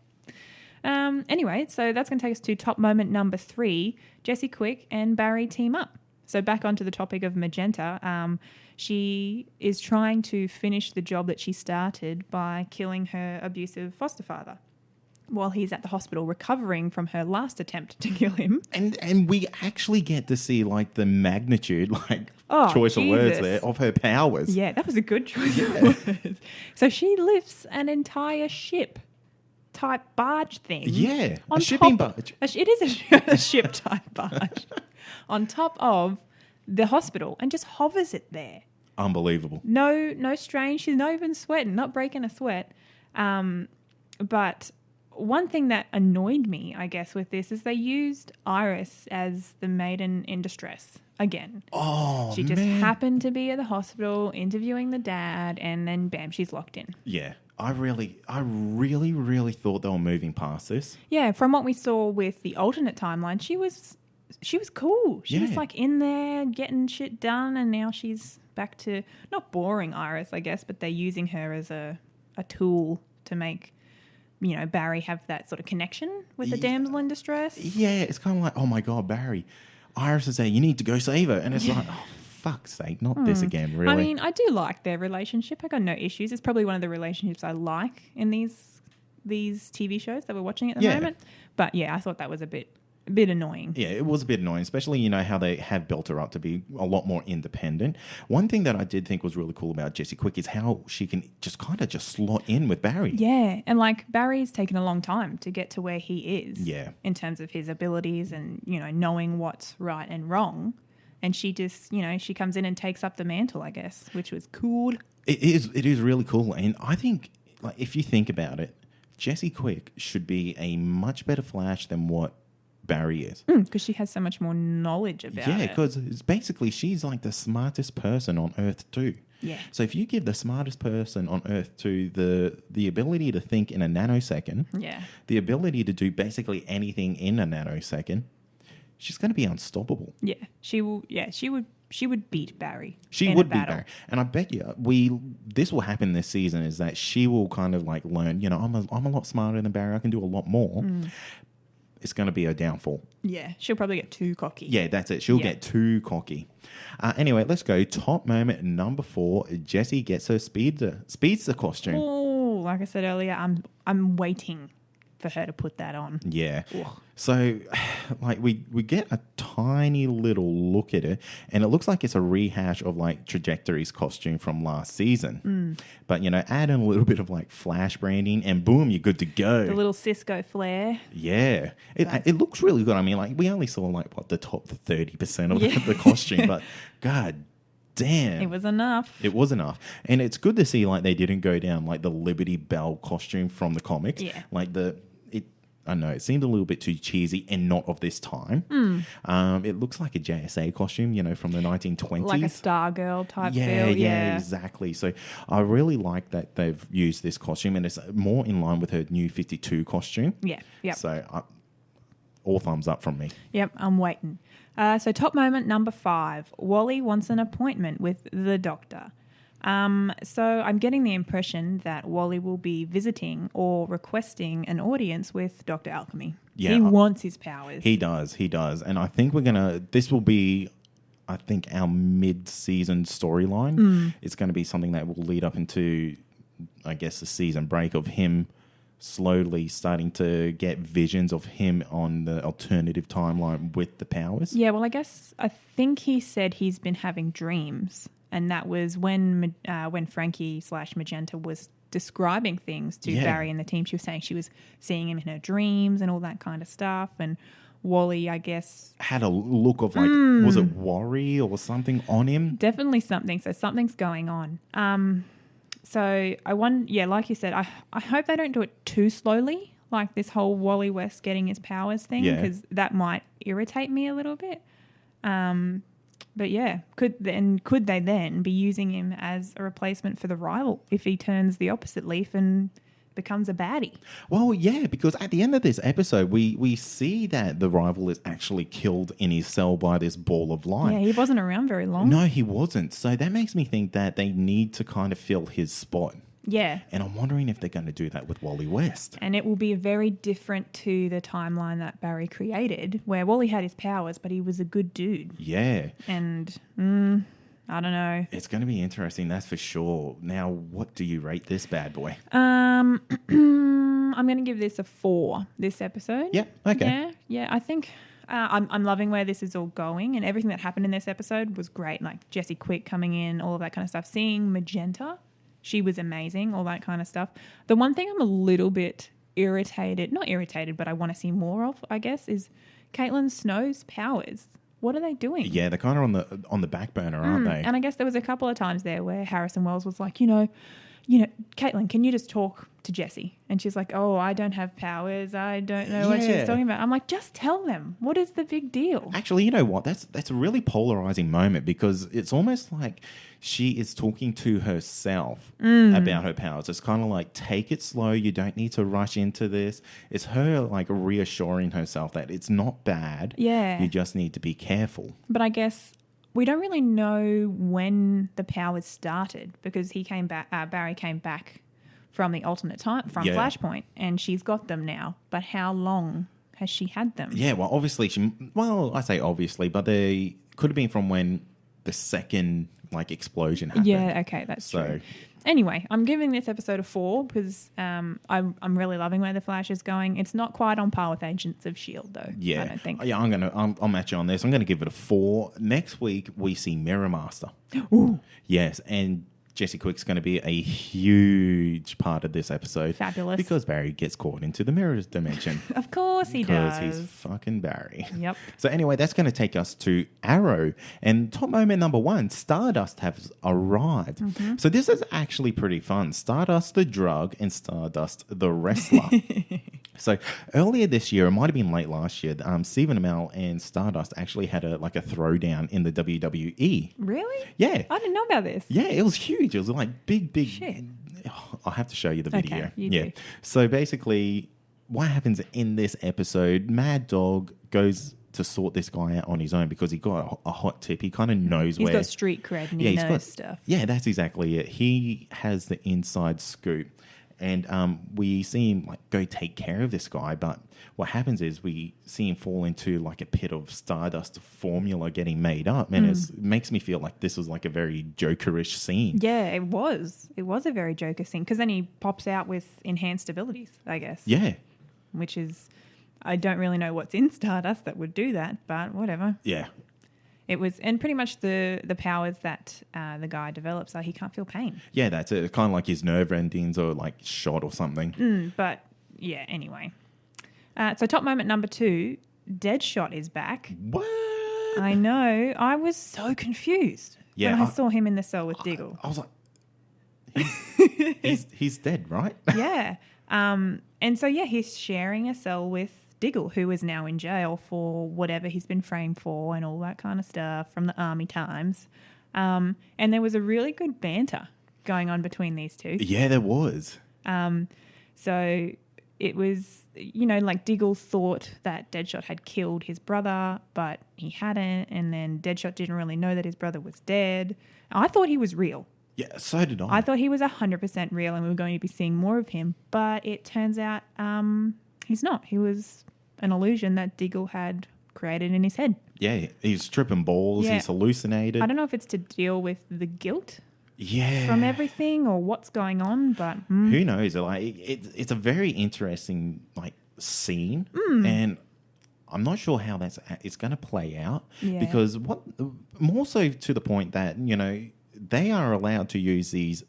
Anyway, so that's going to take us to top moment number 3. Jesse Quick and Barry team up. So back onto the topic of Magenta. She is trying to finish the job that she started by killing her abusive foster father while he's at the hospital recovering from her last attempt to kill him. And we actually get to see like the magnitude, choice of words there, of her powers. Yeah, that was a good choice of words. So she lifts an entire ship type barge thing. Yeah, a shipping barge. It is a ship type barge on top of the hospital and just hovers it there. Unbelievable. No strain. She's not even sweating, not breaking a sweat. But one thing that annoyed me, I guess, with this is they used Iris as the maiden in distress again. Oh, she just happened to be at the hospital interviewing the dad, and then bam, she's locked in. Yeah. I really thought they were moving past this. Yeah, from what we saw with the alternate timeline, she was cool. She was like in there getting shit done, and now she's back to not boring Iris, I guess, but they're using her as a tool to make, Barry have that sort of connection with the damsel in distress. Yeah, it's kind of like, oh my God, Barry, Iris is there, you need to go save her. And it's like, oh, fuck's sake, not this again, really. I mean, I do like their relationship. I got no issues. It's probably one of the relationships I like in these TV shows that we're watching at the moment. But yeah, I thought that was a bit annoying. Yeah, it was a bit annoying, especially, how they have built her up to be a lot more independent. One thing that I did think was really cool about Jessie Quick is how she can just kind of just slot in with Barry. Yeah, and like Barry's taken a long time to get to where he is. Yeah. In terms of his abilities and, knowing what's right and wrong. And she just, she comes in and takes up the mantle, I guess, which was cool. It is really cool. And I think, like, if you think about it, Jessie Quick should be a much better Flash than what Barry is. Because she has so much more knowledge about it. Yeah, because basically she's like the smartest person on Earth too. Yeah. So if you give the smartest person on Earth to the ability to think in a nanosecond, the ability to do basically anything in a nanosecond, she's going to be unstoppable. Yeah, she will. Yeah, she would beat Barry. She would beat Barry, and I bet you this will happen this season. Is that she will kind of like learn. I'm a lot smarter than Barry. I can do a lot more. It's going to be a downfall. Yeah, she'll probably get too cocky. Yeah, that's it. She'll get too cocky. Anyway, let's go. Top moment number 4. Jessie gets her speedster costume. Oh, like I said earlier, I'm waiting for her to put that on. Yeah. Ugh. So, like, we get a tiny little look at it, and it looks like it's a rehash of, like, Trajectory's costume from last season. But, add in a little bit of, like, Flash branding, and boom, you're good to go. The little Cisco flare. Yeah. It looks really good. I mean, like, we only saw, like, the top 30% of the costume, but, God damn. It was enough. It was enough. And it's good to see, like, they didn't go down, like, the Liberty Bell costume from the comics. Yeah. Like, I know, it seemed a little bit too cheesy and not of this time. It looks like a JSA costume, from the 1920s. Like a Stargirl type feel. Yeah, exactly. So I really like that they've used this costume, and it's more in line with her new 52 costume. Yeah, yep. So all thumbs up from me. Yep, I'm waiting. So top moment number 5. Wally wants an appointment with the doctor. So I'm getting the impression that Wally will be visiting or requesting an audience with Dr. Alchemy. Yeah, he wants his powers. He does. And I think this will be, I think, our mid-season storyline. It's going to be something that will lead up into, I guess, the season break of him slowly starting to get visions of him on the alternative timeline with the powers. Yeah, well, I think he said he's been having dreams. And that was when Frankie / Magenta was describing things to Barry and the team. She was saying she was seeing him in her dreams and all that kind of stuff. And Wally, I guess, had a look of like, was it worry or something on him? Definitely something. So something's going on. So I wonder, like you said, I hope they don't do it too slowly, like this whole Wally West getting his powers thing, because that might irritate me a little bit. But yeah, could they then be using him as a replacement for the rival if he turns the opposite leaf and becomes a baddie? Well, yeah, because at the end of this episode, we see that the rival is actually killed in his cell by this ball of light. Yeah, he wasn't around very long. No, he wasn't. So that makes me think that they need to kind of fill his spot. Yeah. And I'm wondering if they're going to do that with Wally West. And it will be very different to the timeline that Barry created, where Wally had his powers, but he was a good dude. Yeah. And I don't know. It's going to be interesting, that's for sure. Now, what do you rate this bad boy? I'm going to give this a 4, this episode. Yeah, okay. Yeah. I think I'm loving where this is all going, and everything that happened in this episode was great. Like Jesse Quick coming in, all of that kind of stuff. Seeing Magenta, she was amazing, all that kind of stuff. The one thing I'm a little bit not irritated, but I want to see more of, I guess, is Caitlin Snow's powers. What are they doing? Yeah, they're kind of on the back burner, aren't they? And I guess there was a couple of times there where Harrison Wells was like, Caitlin, can you just talk to Jesse? And she's like, oh, I don't have powers. I don't know what she's talking about. I'm like, just tell them. What is the big deal? Actually, you know what? That's a really polarizing moment, because it's almost like she is talking to herself about her powers. It's kind of like, take it slow. You don't need to rush into this. It's her like reassuring herself that it's not bad. Yeah. You just need to be careful. But I guess we don't really know when the powers started, because he came back. Barry came back from the alternate time, from Flashpoint, and she's got them now. But how long has she had them? Yeah, well, obviously I say obviously, but they could have been from when the second explosion happened. Yeah, okay, that's true. Anyway, I'm giving this episode a 4 because I'm really loving where the Flash is going. It's not quite on par with Agents of S.H.I.E.L.D. though. Yeah, I don't think. Yeah, I'll match you on this. I'm gonna give it a 4. Next week we see Mirror Master. Ooh. Yes, and Jesse Quick's going to be a huge part of this episode. Fabulous. Because Barry gets caught into the mirrors dimension. Of course he does. Because he's fucking Barry. Yep. So anyway, that's going to take us to Arrow. And top moment number 1, Stardust has arrived. Mm-hmm. So this is actually pretty fun. Stardust the drug and Stardust the wrestler. So earlier this year, it might have been late last year, Stephen Amell and Stardust actually had a throwdown in the WWE. Really? Yeah. I didn't know about this. Yeah, it was huge. It was like big. Shit. I'll have to show you the video. Okay, you do. So basically, what happens in this episode, Mad Dog goes to sort this guy out on his own because he got a hot tip. He kind of knows He's where... He's got street cred and he knows stuff. Yeah, that's exactly it. He has the inside scoop. And we see him go take care of this guy, but what happens is we see him fall into a pit of Stardust formula getting made up, and it makes me feel like this was a very Jokerish scene. Yeah, it was. It was a very Joker scene, because then he pops out with enhanced abilities, I guess. Yeah. Which is, I don't really know what's in Stardust that would do that, but whatever. Yeah. It was, and pretty much the powers that the guy develops are he can't feel pain. Yeah, that's it. Kind of like his nerve endings or shot or something. But yeah, anyway. So top moment number 2, Deadshot is back. What? I know. I was so confused when I saw him in the cell with Diggle. I was like, he's dead, right? Yeah. And so, yeah, he's sharing a cell with Diggle, who is now in jail for whatever he's been framed for and all that kind of stuff from the army times. And there was a really good banter going on between these two. Yeah, there was. So it was, Diggle thought that Deadshot had killed his brother, but he hadn't. And then Deadshot didn't really know that his brother was dead. I thought he was real. Yeah, so did I. I thought he was 100% real and we were going to be seeing more of him. But it turns out he's not. He was an illusion that Diggle had created in his head. Yeah, he's tripping balls. Yeah. He's hallucinated. I don't know if it's to deal with the guilt from everything or what's going on, but who knows? It's a very interesting scene, and I'm not sure how it's going to play out because more so to the point that they are allowed to use these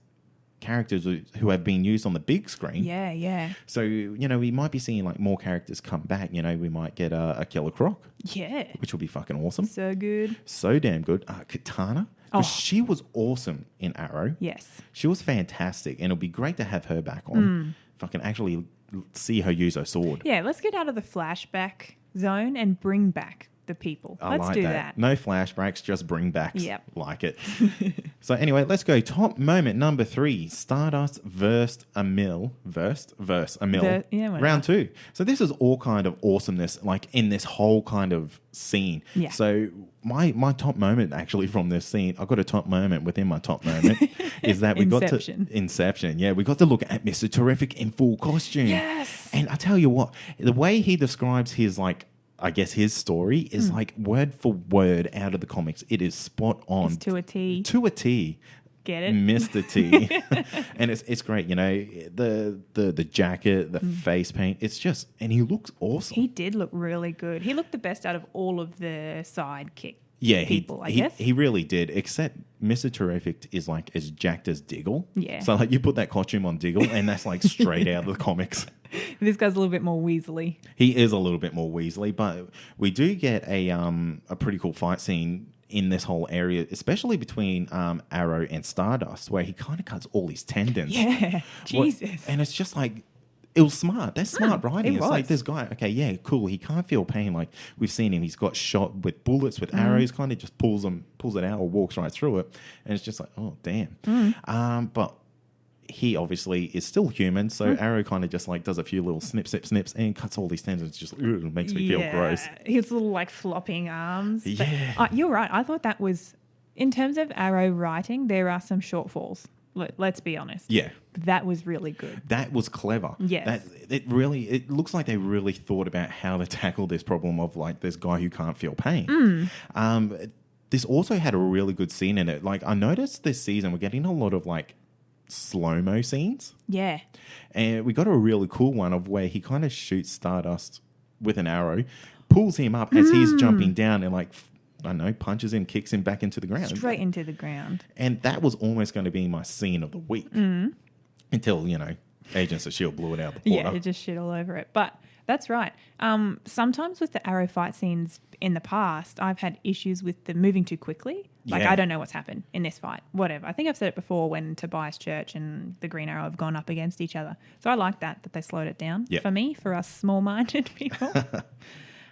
characters who have been used on the big screen. Yeah. So, we might be seeing more characters come back. We might get a Killer Croc. Yeah. Which will be fucking awesome. So good. So damn good. Katana. She was awesome in Arrow. Yes. She was fantastic. And it'll be great to have her back on. If I can actually see her use her sword. Yeah, let's get out of the flashback zone and bring back the people. I Let's like do that. that. No flashbacks, just bringbacks. Yep. Like it. So anyway, let's go. Top moment number 3. Stardust versed a mill. Yeah, whatever. Round 2. So this is all kind of awesomeness, like in this whole kind of scene. Yeah. So my top moment actually from this scene, I've got a top moment within my top moment, is that we got to Inception. Yeah, we got to look at Mr. Terrific in full costume. Yes. And I tell you what, the way he describes his I guess his story is like word for word out of the comics. It is spot on. It's to a T. To a T. Get it? Mr. T. And it's great, you know, the jacket, the face paint. It's just, and he looks awesome. He did look really good. He looked the best out of all of the sidekick people, I guess. He really did, except Mr. Terrific is like as jacked as Diggle. Yeah. So like you put that costume on Diggle and that's like straight out of the comics. This guy's a little bit more weaselly. He is a little bit more Weasley, but we do get a pretty cool fight scene in this whole area, especially between Arrow and Stardust, where he kind of cuts all his tendons. Yeah, Jesus. And it's just like, it was smart. That's smart writing. It It's like was. this guy, okay, yeah, cool. He can't feel pain. Like we've seen him. He's got shot with bullets, with arrows, kind of just pulls it out or walks right through it. And it's just like, oh, damn. But he obviously is still human, so Arrow kind of just like does a few little snips and cuts all these tendons. Just makes me feel gross. His little like flopping arms. Yeah. But, you're right. I thought that was, in terms of Arrow writing, there are some shortfalls. Let's be honest. Yeah. That was really good. That was clever. Yes. It looks like they really thought about how to tackle this problem of like this guy who can't feel pain. This also had a really good scene in it. Like I noticed this season we're getting a lot of like slow-mo scenes. Yeah. And we got a really cool one of where he kind of shoots Stardust with an arrow, pulls him up as he's jumping down and like, I don't know, punches him, kicks him back into the ground. Straight into the ground. And that was almost going to be my scene of the week. Until, you know, Agents of S.H.I.E.L.D. blew it out the water. Yeah, it just shit all over it. But that's right. Sometimes with the Arrow fight scenes in the past, I've had issues with them moving too quickly. Like, I don't know what's happened in this fight. Whatever. I think I've said it before when Tobias Church and the Green Arrow have gone up against each other. So I like that they slowed it down for me, for us small-minded people.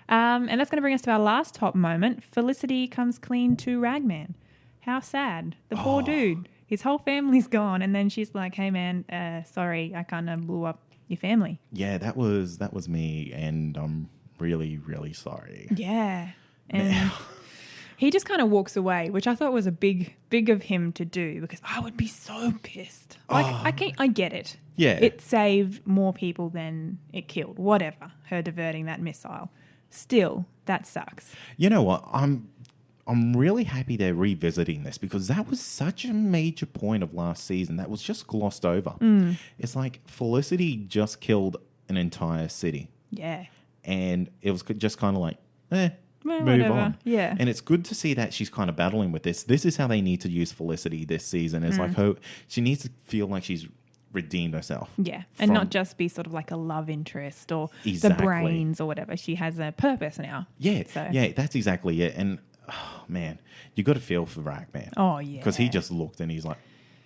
And that's going to bring us to our last top moment. Felicity comes clean to Ragman. How sad. The poor dude. His whole family's gone. And then she's like, hey, man, sorry, I kind of blew up your family. Yeah, that was me. And I'm really, really sorry. Yeah. And he just kind of walks away, which I thought was a big of him to do because I would be so pissed. Like, I get it. Yeah. It saved more people than it killed. Whatever. Her diverting that missile. Still, that sucks. You know what? I'm really happy they're revisiting this because that was such a major point of last season that was just glossed over. It's like Felicity just killed an entire city. Yeah. And it was just kind of like, move whatever. on. Yeah. And it's good to see that she's kind of battling with this. This is how they need to use Felicity this season. It's like she needs to feel like she's redeemed herself. Yeah. And not just be sort of like a love interest or the brains or whatever. She has a purpose now. Yeah. So. Yeah, that's exactly it. And man, you got to feel for Ragman. Oh, yeah. Because he just looked and he's like,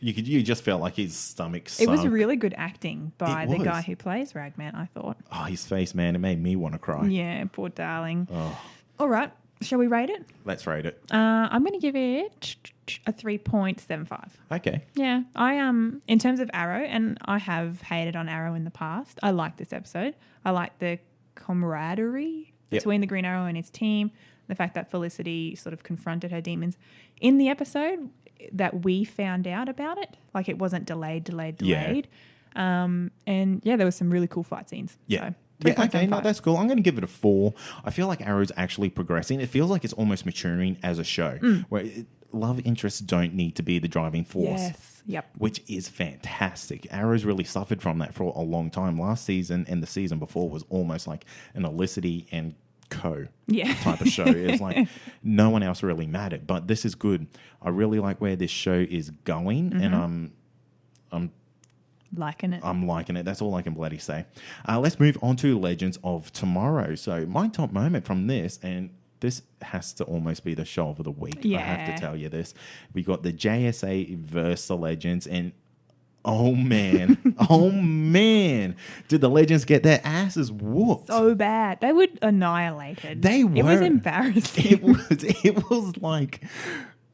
you just felt like his stomach sunk. It was really good acting by the guy who plays Ragman, I thought. Oh, his face, man, it made me want to cry. Yeah, poor darling. Oh. All right. Shall we rate it? Let's rate it. I'm going to give it a 3.75. Okay. Yeah. In terms of Arrow, and I have hated on Arrow in the past, I like this episode. I like the camaraderie between the Green Arrow and his team. The fact that Felicity sort of confronted her demons in the episode, that we found out about it. Like it wasn't delayed. Yeah. And yeah, there was some really cool fight scenes. Yeah. So, Yeah, okay, no, that's cool. I'm going to give it a 4. I feel like Arrow's actually progressing. It feels like it's almost maturing as a show, where love interests don't need to be the driving force. Yes, yep. Which is fantastic. Arrow's really suffered from that for a long time. Last season and the season before was almost like an Olicity and Co. type of show. It's like no one else really mattered, but this is good. I really like where this show is going, and I'm liking it. I'm liking it. That's all I can bloody say. Let's move on to Legends of Tomorrow. So my top moment from this, and this has to almost be the show of the week. Yeah. I have to tell you this. We got the JSA versus the Legends, and Oh, man. Oh, man. Did the Legends get their asses whooped? So bad. They were annihilated. They were. It was embarrassing. It was like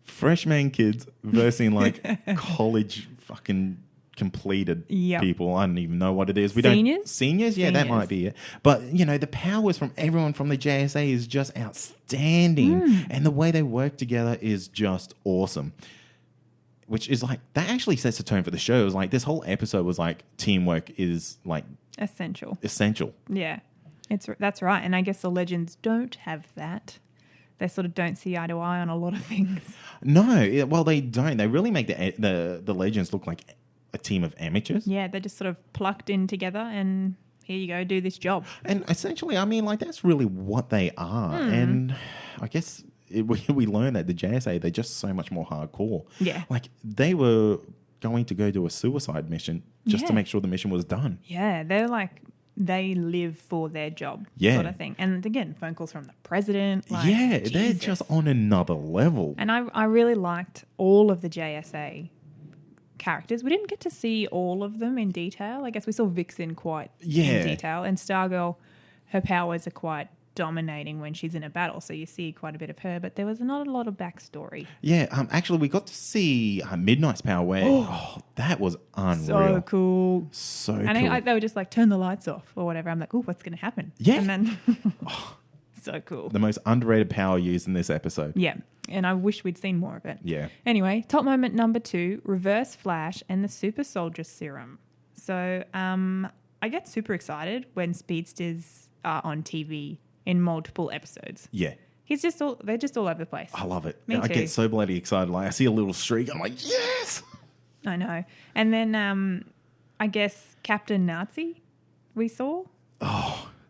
freshman kids versus like college fucking completed people. I don't even know what it is. Seniors? Yeah, that might be it. But, you know, the powers from everyone from the JSA is just outstanding. And the way they work together is just awesome. Which is like, that actually sets the tone for the show. It was like, this whole episode was like, teamwork is like... Essential. Yeah, that's right. And I guess the Legends don't have that. They sort of don't see eye to eye on a lot of things. No, well, they don't. They really make the Legends look like a team of amateurs. Yeah, they're just sort of plucked in together and here you go, do this job. And essentially, I mean, like, that's really what they are. And I guess... we learned that the JSA, they're just so much more hardcore. Yeah. Like, they were going to go do a suicide mission just to make sure the mission was done. Yeah, they're like, they live for their job sort of thing. And again, phone calls from the president. Like, they're just on another level. And I really liked all of the JSA characters. We didn't get to see all of them in detail. I guess we saw Vixen quite in detail. And Stargirl, her powers are quite dominating when she's in a battle, so you see quite a bit of her, but there was not a lot of backstory. Yeah, actually we got to see Midnight's power where that was unreal. So cool. And they were just like, turn the lights off or whatever. I'm like, oh, what's going to happen? Yeah. And then so cool. The most underrated power used in this episode. Yeah, and I wish we'd seen more of it. Yeah. Anyway, top moment number 2, Reverse Flash and the Super Soldier Serum. So I get super excited when speedsters are on TV in multiple episodes. Yeah. They're just all over the place. I love it. Me too. I get so bloody excited. Like, I see a little streak, I'm like, yes! I know. And then I guess Captain Nazi we saw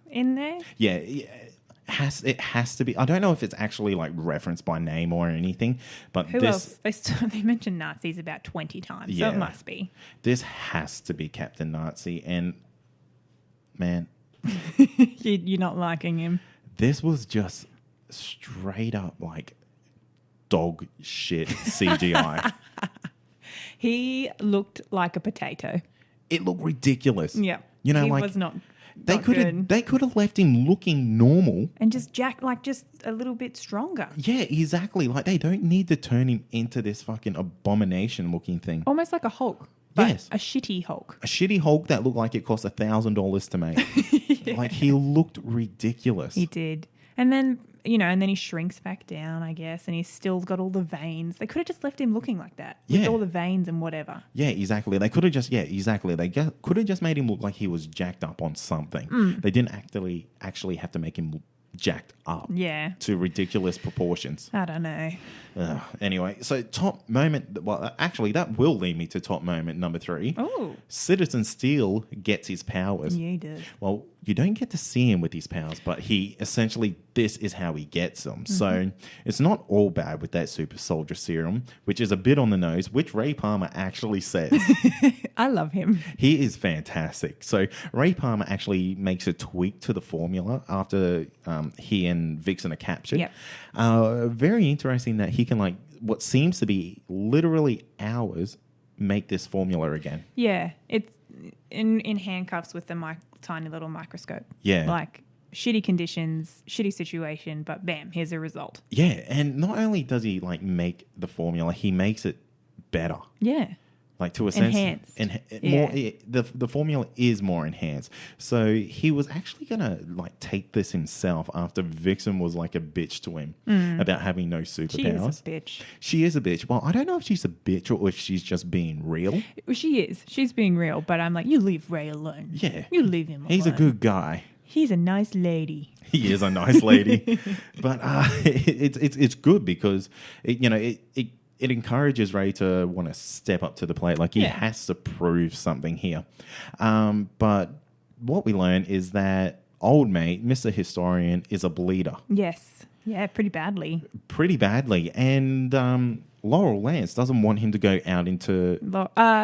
in there. Yeah. It has to be. I don't know if it's actually like referenced by name or anything, but Who else? They mentioned Nazis about 20 times, so it must be. This has to be Captain Nazi, and man... You're not liking him. This was just straight up like dog shit CGI. He looked like a potato. It looked ridiculous. Yeah. You know, he like was not they could have left him looking normal and just just a little bit stronger. Yeah, exactly. Like, they don't need to turn him into this fucking abomination looking thing. Almost like a Hulk. But yes. a shitty Hulk. A shitty Hulk that looked like it cost $1,000 to make. Like, he looked ridiculous. He did. And then, and then he shrinks back down, I guess, and he's still got all the veins. They could have just left him looking like that. With all the veins and whatever. Yeah, exactly. They could have just, They could have just made him look like he was jacked up on something. They didn't actually have to make him jacked up. Yeah. To ridiculous proportions. I don't know. Anyway, so top moment, well, actually, that will lead me to top moment number 3. Oh. Citizen Steel gets his powers. Yeah, he does. Well, you don't get to see him with his powers, but this is how he gets them. So it's not all bad with that super soldier serum, which is a bit on the nose, which Ray Palmer actually says. I love him. He is fantastic. So Ray Palmer actually makes a tweak to the formula after he and Vixen are captured. Yep. Very interesting that he can, like, what seems to be literally hours, make this formula again. Yeah, it's in handcuffs with the tiny little microscope. Yeah. Like, shitty conditions, shitty situation, but bam, here's a result. Yeah, and not only does he, like, make the formula, he makes it better. Yeah. Like, to a sense, more, the formula is more enhanced. So he was actually gonna, like, take this himself after Vixen was like a bitch to him about having no superpowers. She is a bitch. She is a bitch. Well, I don't know if she's a bitch or if she's just being real. She is. She's being real, but I'm like, you leave Ray alone. Yeah, you leave him alone. He's a good guy. He's a nice lady. He is a nice lady, but it's good because it encourages Ray to want to step up to the plate. Like, he has to prove something here. But what we learn is that old mate, Mr. Historian, is a bleeder. Yes. Yeah, pretty badly. Pretty badly. And Laurel Lance doesn't want him to go out into...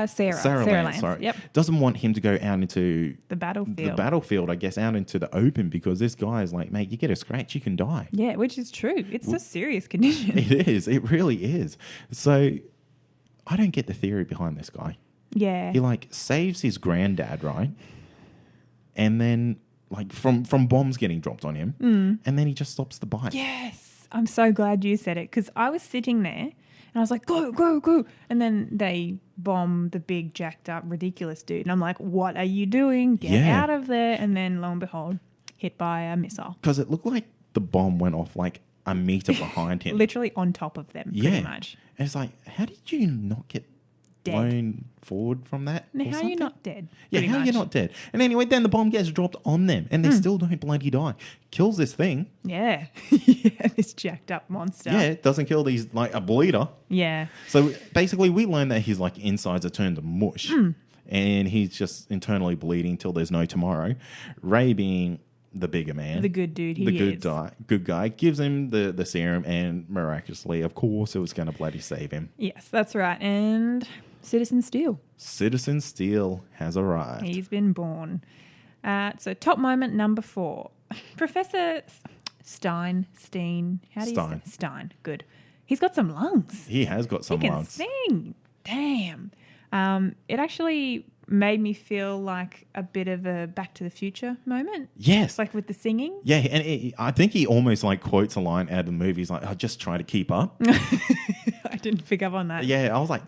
Sarah Lance, sorry. Yep. Doesn't want him to go out into... The battlefield, I guess, out into the open, because this guy is like, mate, you get a scratch, you can die. Yeah, which is true. It's a serious condition. It is. It really is. So I don't get the theory behind this guy. Yeah. He like saves his granddad, right? And then like from bombs getting dropped on him, and then he just stops the bike. Yes. I'm so glad you said it because I was sitting there and I was like, go, go, go. And then they bomb the big, jacked up, ridiculous dude. And I'm like, what are you doing? Get out of there. And then lo and behold, hit by a missile. Because it looked like the bomb went off like a meter behind him. Literally on top of them, pretty much. And it's like, how did you not get blown forward from that? Now, how are you not dead? Yeah, how are you not dead? And anyway, then the bomb gets dropped on them and they still don't bloody die. Kills this thing. Yeah. Yeah, this jacked up monster. Yeah, it doesn't kill these, like a bleeder. Yeah. So basically we learned that his like insides are turned to mush and he's just internally bleeding till there's no tomorrow. Ray being the bigger man. The good dude good guy gives him the serum and miraculously, of course, it was going to bloody save him. Yes, that's right. And Citizen Steel. Citizen Steel has arrived. He's been born. So top moment number 4. Professor Stein. How do you say? Stein. Good. He's got some lungs. He has got some lungs. He can sing. Damn. It actually made me feel like a bit of a Back to the Future moment. Yes. Like with the singing. Yeah, and I think he almost like quotes a line out of the movie. He's like, I just try to keep up. I didn't pick up on that. Yeah, I was like,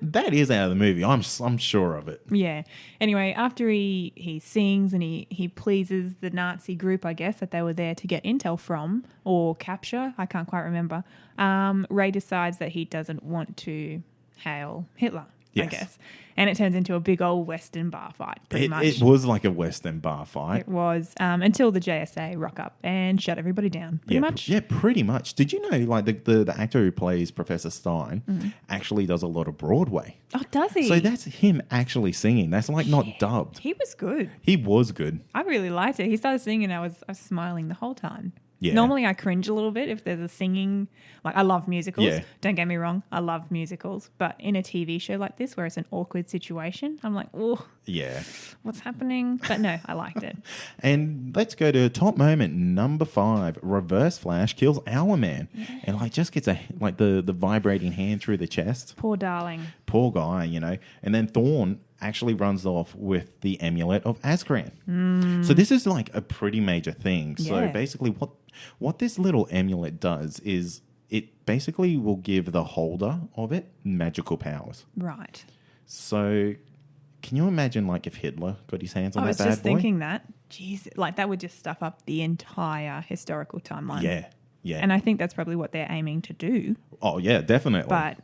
that is out of the movie. I'm sure of it. Yeah. Anyway, after he sings and he pleases the Nazi group, I guess, that they were there to get intel from or capture, I can't quite remember, Ray decides that he doesn't want to hail Hitler. Yes. I guess. And it turns into a big old Western bar fight, pretty much. It was like a Western bar fight. It was, until the JSA rock up and shut everybody down, pretty much. Yeah, pretty much. Did you know, like, the actor who plays Professor Stein actually does a lot of Broadway? Oh, does he? So that's him actually singing. That's, like, not dubbed. He was good. He was good. I really liked it. He started singing and I was smiling the whole time. Yeah. Normally I cringe a little bit if there's a singing. Like, I love musicals. Yeah. Don't get me wrong. I love musicals. But in a TV show like this where it's an awkward situation, I'm like, oh, yeah, what's happening? But no, I liked it. And let's go to top moment number 5. Reverse Flash kills Hourman. Yeah. And like just gets the vibrating hand through the chest. Poor darling. Poor guy, you know. And then Thorne actually runs off with the amulet of Azkaban. So this is like a pretty major thing. Yeah. So basically what this little amulet does is it basically will give the holder of it magical powers. Right. So can you imagine like if Hitler got his hands on that bad boy? I was just thinking that. Jeez, like that would just stuff up the entire historical timeline. Yeah, yeah. And I think that's probably what they're aiming to do. Oh, yeah, definitely. But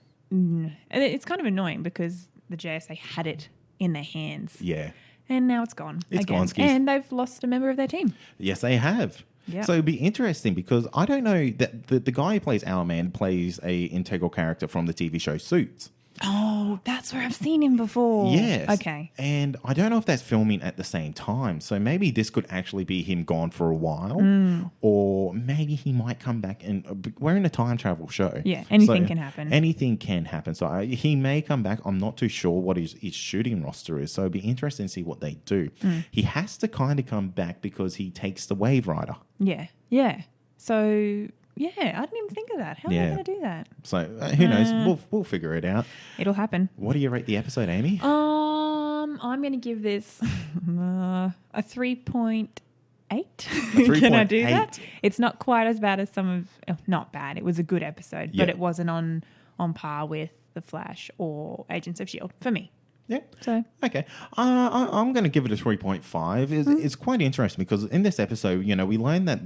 it's kind of annoying because the JSA had it in their hands. Yeah. And now it's gone. It's gone, skis. And they've lost a member of their team. Yes, they have. Yep. So it'd be interesting because I don't know that the guy who plays Hourman plays a integral character from the TV show Suits. Oh, that's where I've seen him before. Yes. Okay. And I don't know if that's filming at the same time. So maybe this could actually be him gone for a while. Or maybe he might come back and we're in a time travel show. Yeah, anything can happen. Anything can happen. So he may come back. I'm not too sure what his shooting roster is. So it'd be interesting to see what they do. He has to kind of come back because he takes the Wave Rider. Yeah. Yeah. So... yeah, I didn't even think of that. How are they going to do that? So who knows? We'll figure it out. It'll happen. What do you rate the episode, Amy? I'm going to give this a 3.8. Can I do that? It's not quite as bad as some of... not bad. It was a good episode, but it wasn't on par with The Flash or Agents of S.H.I.E.L.D. for me. Yeah. So okay. I'm going to give it a 3.5. It's quite interesting because in this episode, you know, we learned that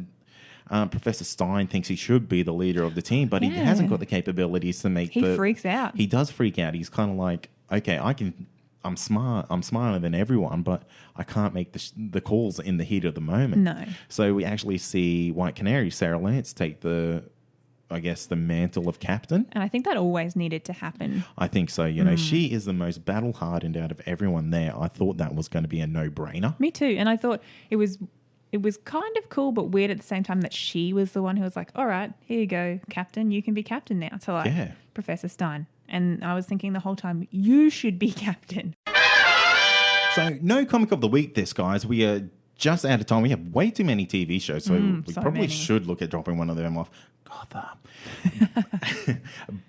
Professor Stein thinks he should be the leader of the team, but he hasn't got the capabilities to make He freaks out. He does freak out. He's kind of like, okay, I'm smart. I'm smarter than everyone, but I can't make the calls in the heat of the moment. No. So we actually see White Canary, Sarah Lance, take the mantle of captain. And I think that always needed to happen. I think so. You know, she is the most battle-hardened out of everyone there. I thought that was going to be a no-brainer. Me too. And I thought it was kind of cool but weird at the same time that she was the one who was like, all right, here you go, Captain. You can be Captain now. To like Professor Stein. And I was thinking the whole time, you should be Captain. So no comic of the week this, guys. We are just out of time. We have way too many TV shows, so we so probably many. should look at dropping one of them off. Gotham.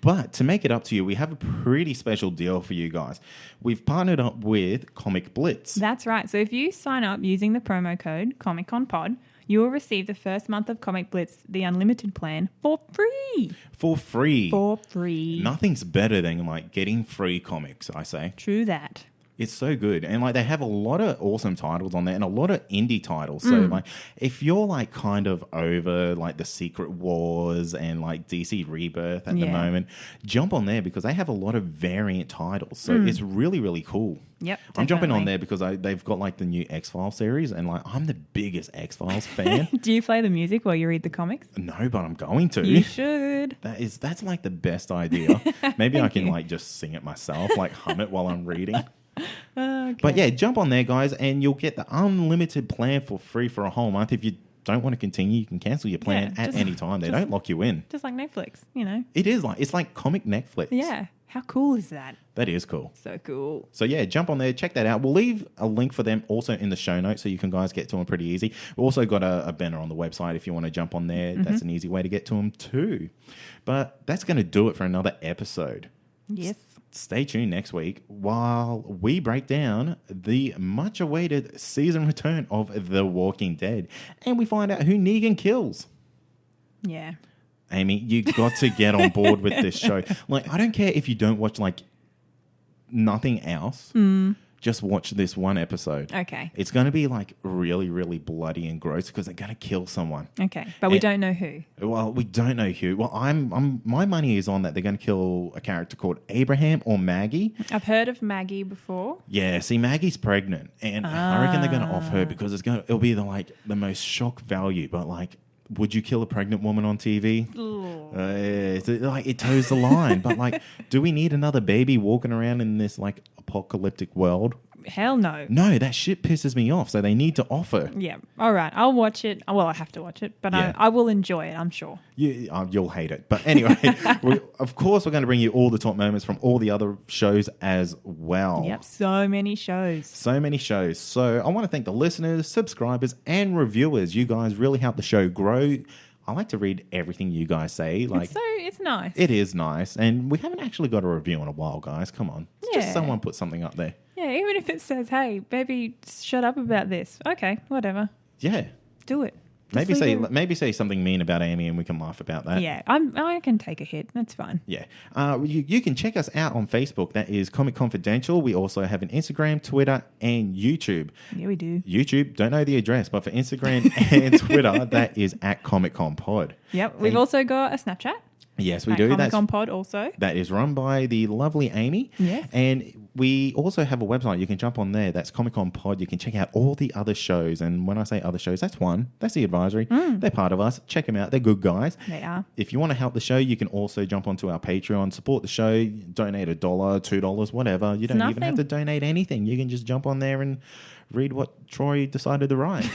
But to make it up to you, we have a pretty special deal for you guys. We've partnered up with Comic Blitz. That's right. So if you sign up using the promo code ComicConPod, you will receive the first month of Comic Blitz, the unlimited plan, for free. For free. For free. Nothing's better than like getting free comics, I say. True that. It's so good. And like they have a lot of awesome titles on there and a lot of indie titles. So like if you're like kind of over like the Secret Wars and like DC Rebirth at the moment, jump on there because they have a lot of variant titles. So it's really, really cool. Yep. I'm jumping on definitely. there because they've got like the new X-Files series and like I'm the biggest X-Files fan. Do you play the music while you read the comics? No, but I'm going to. You should. That's like the best idea. Maybe I can like just sing it myself, like hum it while I'm reading. Okay. But yeah, jump on there, guys, and you'll get the unlimited plan for free for a whole month. If you don't want to continue, you can cancel your plan at any time. They don't lock you in. Just like Netflix, you know. It's like comic Netflix. Yeah. How cool is that? That is cool. So cool. So yeah, jump on there, check that out. We'll leave a link for them also in the show notes so you can guys get to them pretty easy. We've also got a banner on the website if you want to jump on there. That's an easy way to get to them too. But that's going to do it for another episode. Yes. Stay tuned next week while we break down the much-awaited season return of The Walking Dead and we find out who Negan kills. Yeah. Amy, you got to get on board with this show. Like, I don't care if you don't watch, like, nothing else. Just watch this one episode. Okay. It's going to be, like, really, really bloody and gross because they're going to kill someone. Okay. But we don't know who. Well, we don't know who. Well, my money is on that they're going to kill a character called Abraham or Maggie. I've heard of Maggie before. Yeah, see, Maggie's pregnant, and I reckon they're going to off her because it'll be the most shock value. But like, would you kill a pregnant woman on TV? It toes the line. But like, do we need another baby walking around in this like apocalyptic world? Hell no. No, that shit pisses me off. So they need to offer. Yeah. All right. I'll watch it. Well, I have to watch it, but Yeah. I will enjoy it, I'm sure. You'll hate it. But anyway, of course, we're going to bring you all the top moments from all the other shows as well. Yep. So many shows. So many shows. So I want to thank the listeners, subscribers, and reviewers. You guys really help the show grow. I like to read everything you guys say. Like, It's nice. it is nice. And we haven't actually got a review in a while, guys. Come on. Just Yeah. someone put something up there. Yeah, even if it says, hey, baby, shut up about this. Okay, whatever. Yeah. Do it. Just leave it. Maybe say something mean about Amy and we can laugh about that. Yeah, I can take a hit. That's fine. Yeah. You can check us out on Facebook. That is Comic Confidential. We also have an Instagram, Twitter, and YouTube. Yeah, we do. YouTube, don't know the address, but for Instagram and Twitter, that is at ComicConPod. Yep. We've And- also got a Snapchat. Yes, we at do. ComicConPod also. That is run by the lovely Amy. Yes. And we also have a website. You can jump on there. That's Comic Con Pod. You can check out all the other shows. And when I say other shows, that's one. That's the advisory. They're part of us. Check them out. They're good guys. They are. If you want to help the show, you can also jump onto our Patreon, support the show, donate $1, $2, whatever. You don't even have nothing. to donate anything. You can just jump on there and read what Troy decided to write.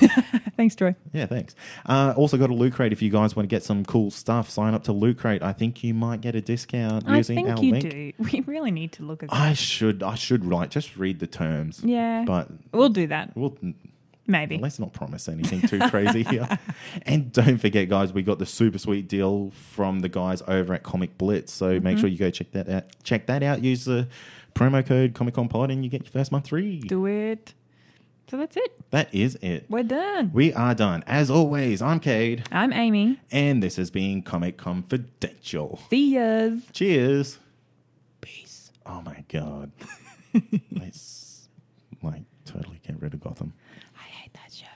Thanks, Troy. Yeah, thanks. Also got a Loot Crate if you guys want to get some cool stuff. Sign up to Loot Crate. I think you might get a discount using our I think you link. do. We really need to look at that. I should write. Just read the terms. Yeah. But We'll do that. Maybe. let's not promise anything too crazy here. And don't forget, guys, we got the super sweet deal from the guys over at Comic Blitz. So make sure you go check that out. Check that out. Use the promo code ComicConPod and you get your first month free. Do it. So that's it. That is it. We're done. We are done. As always, I'm Kade. I'm Amy. And this has been Comic Confidential. See yas. Cheers. Peace. Oh my God. Let's totally get rid of Gotham. I hate that show.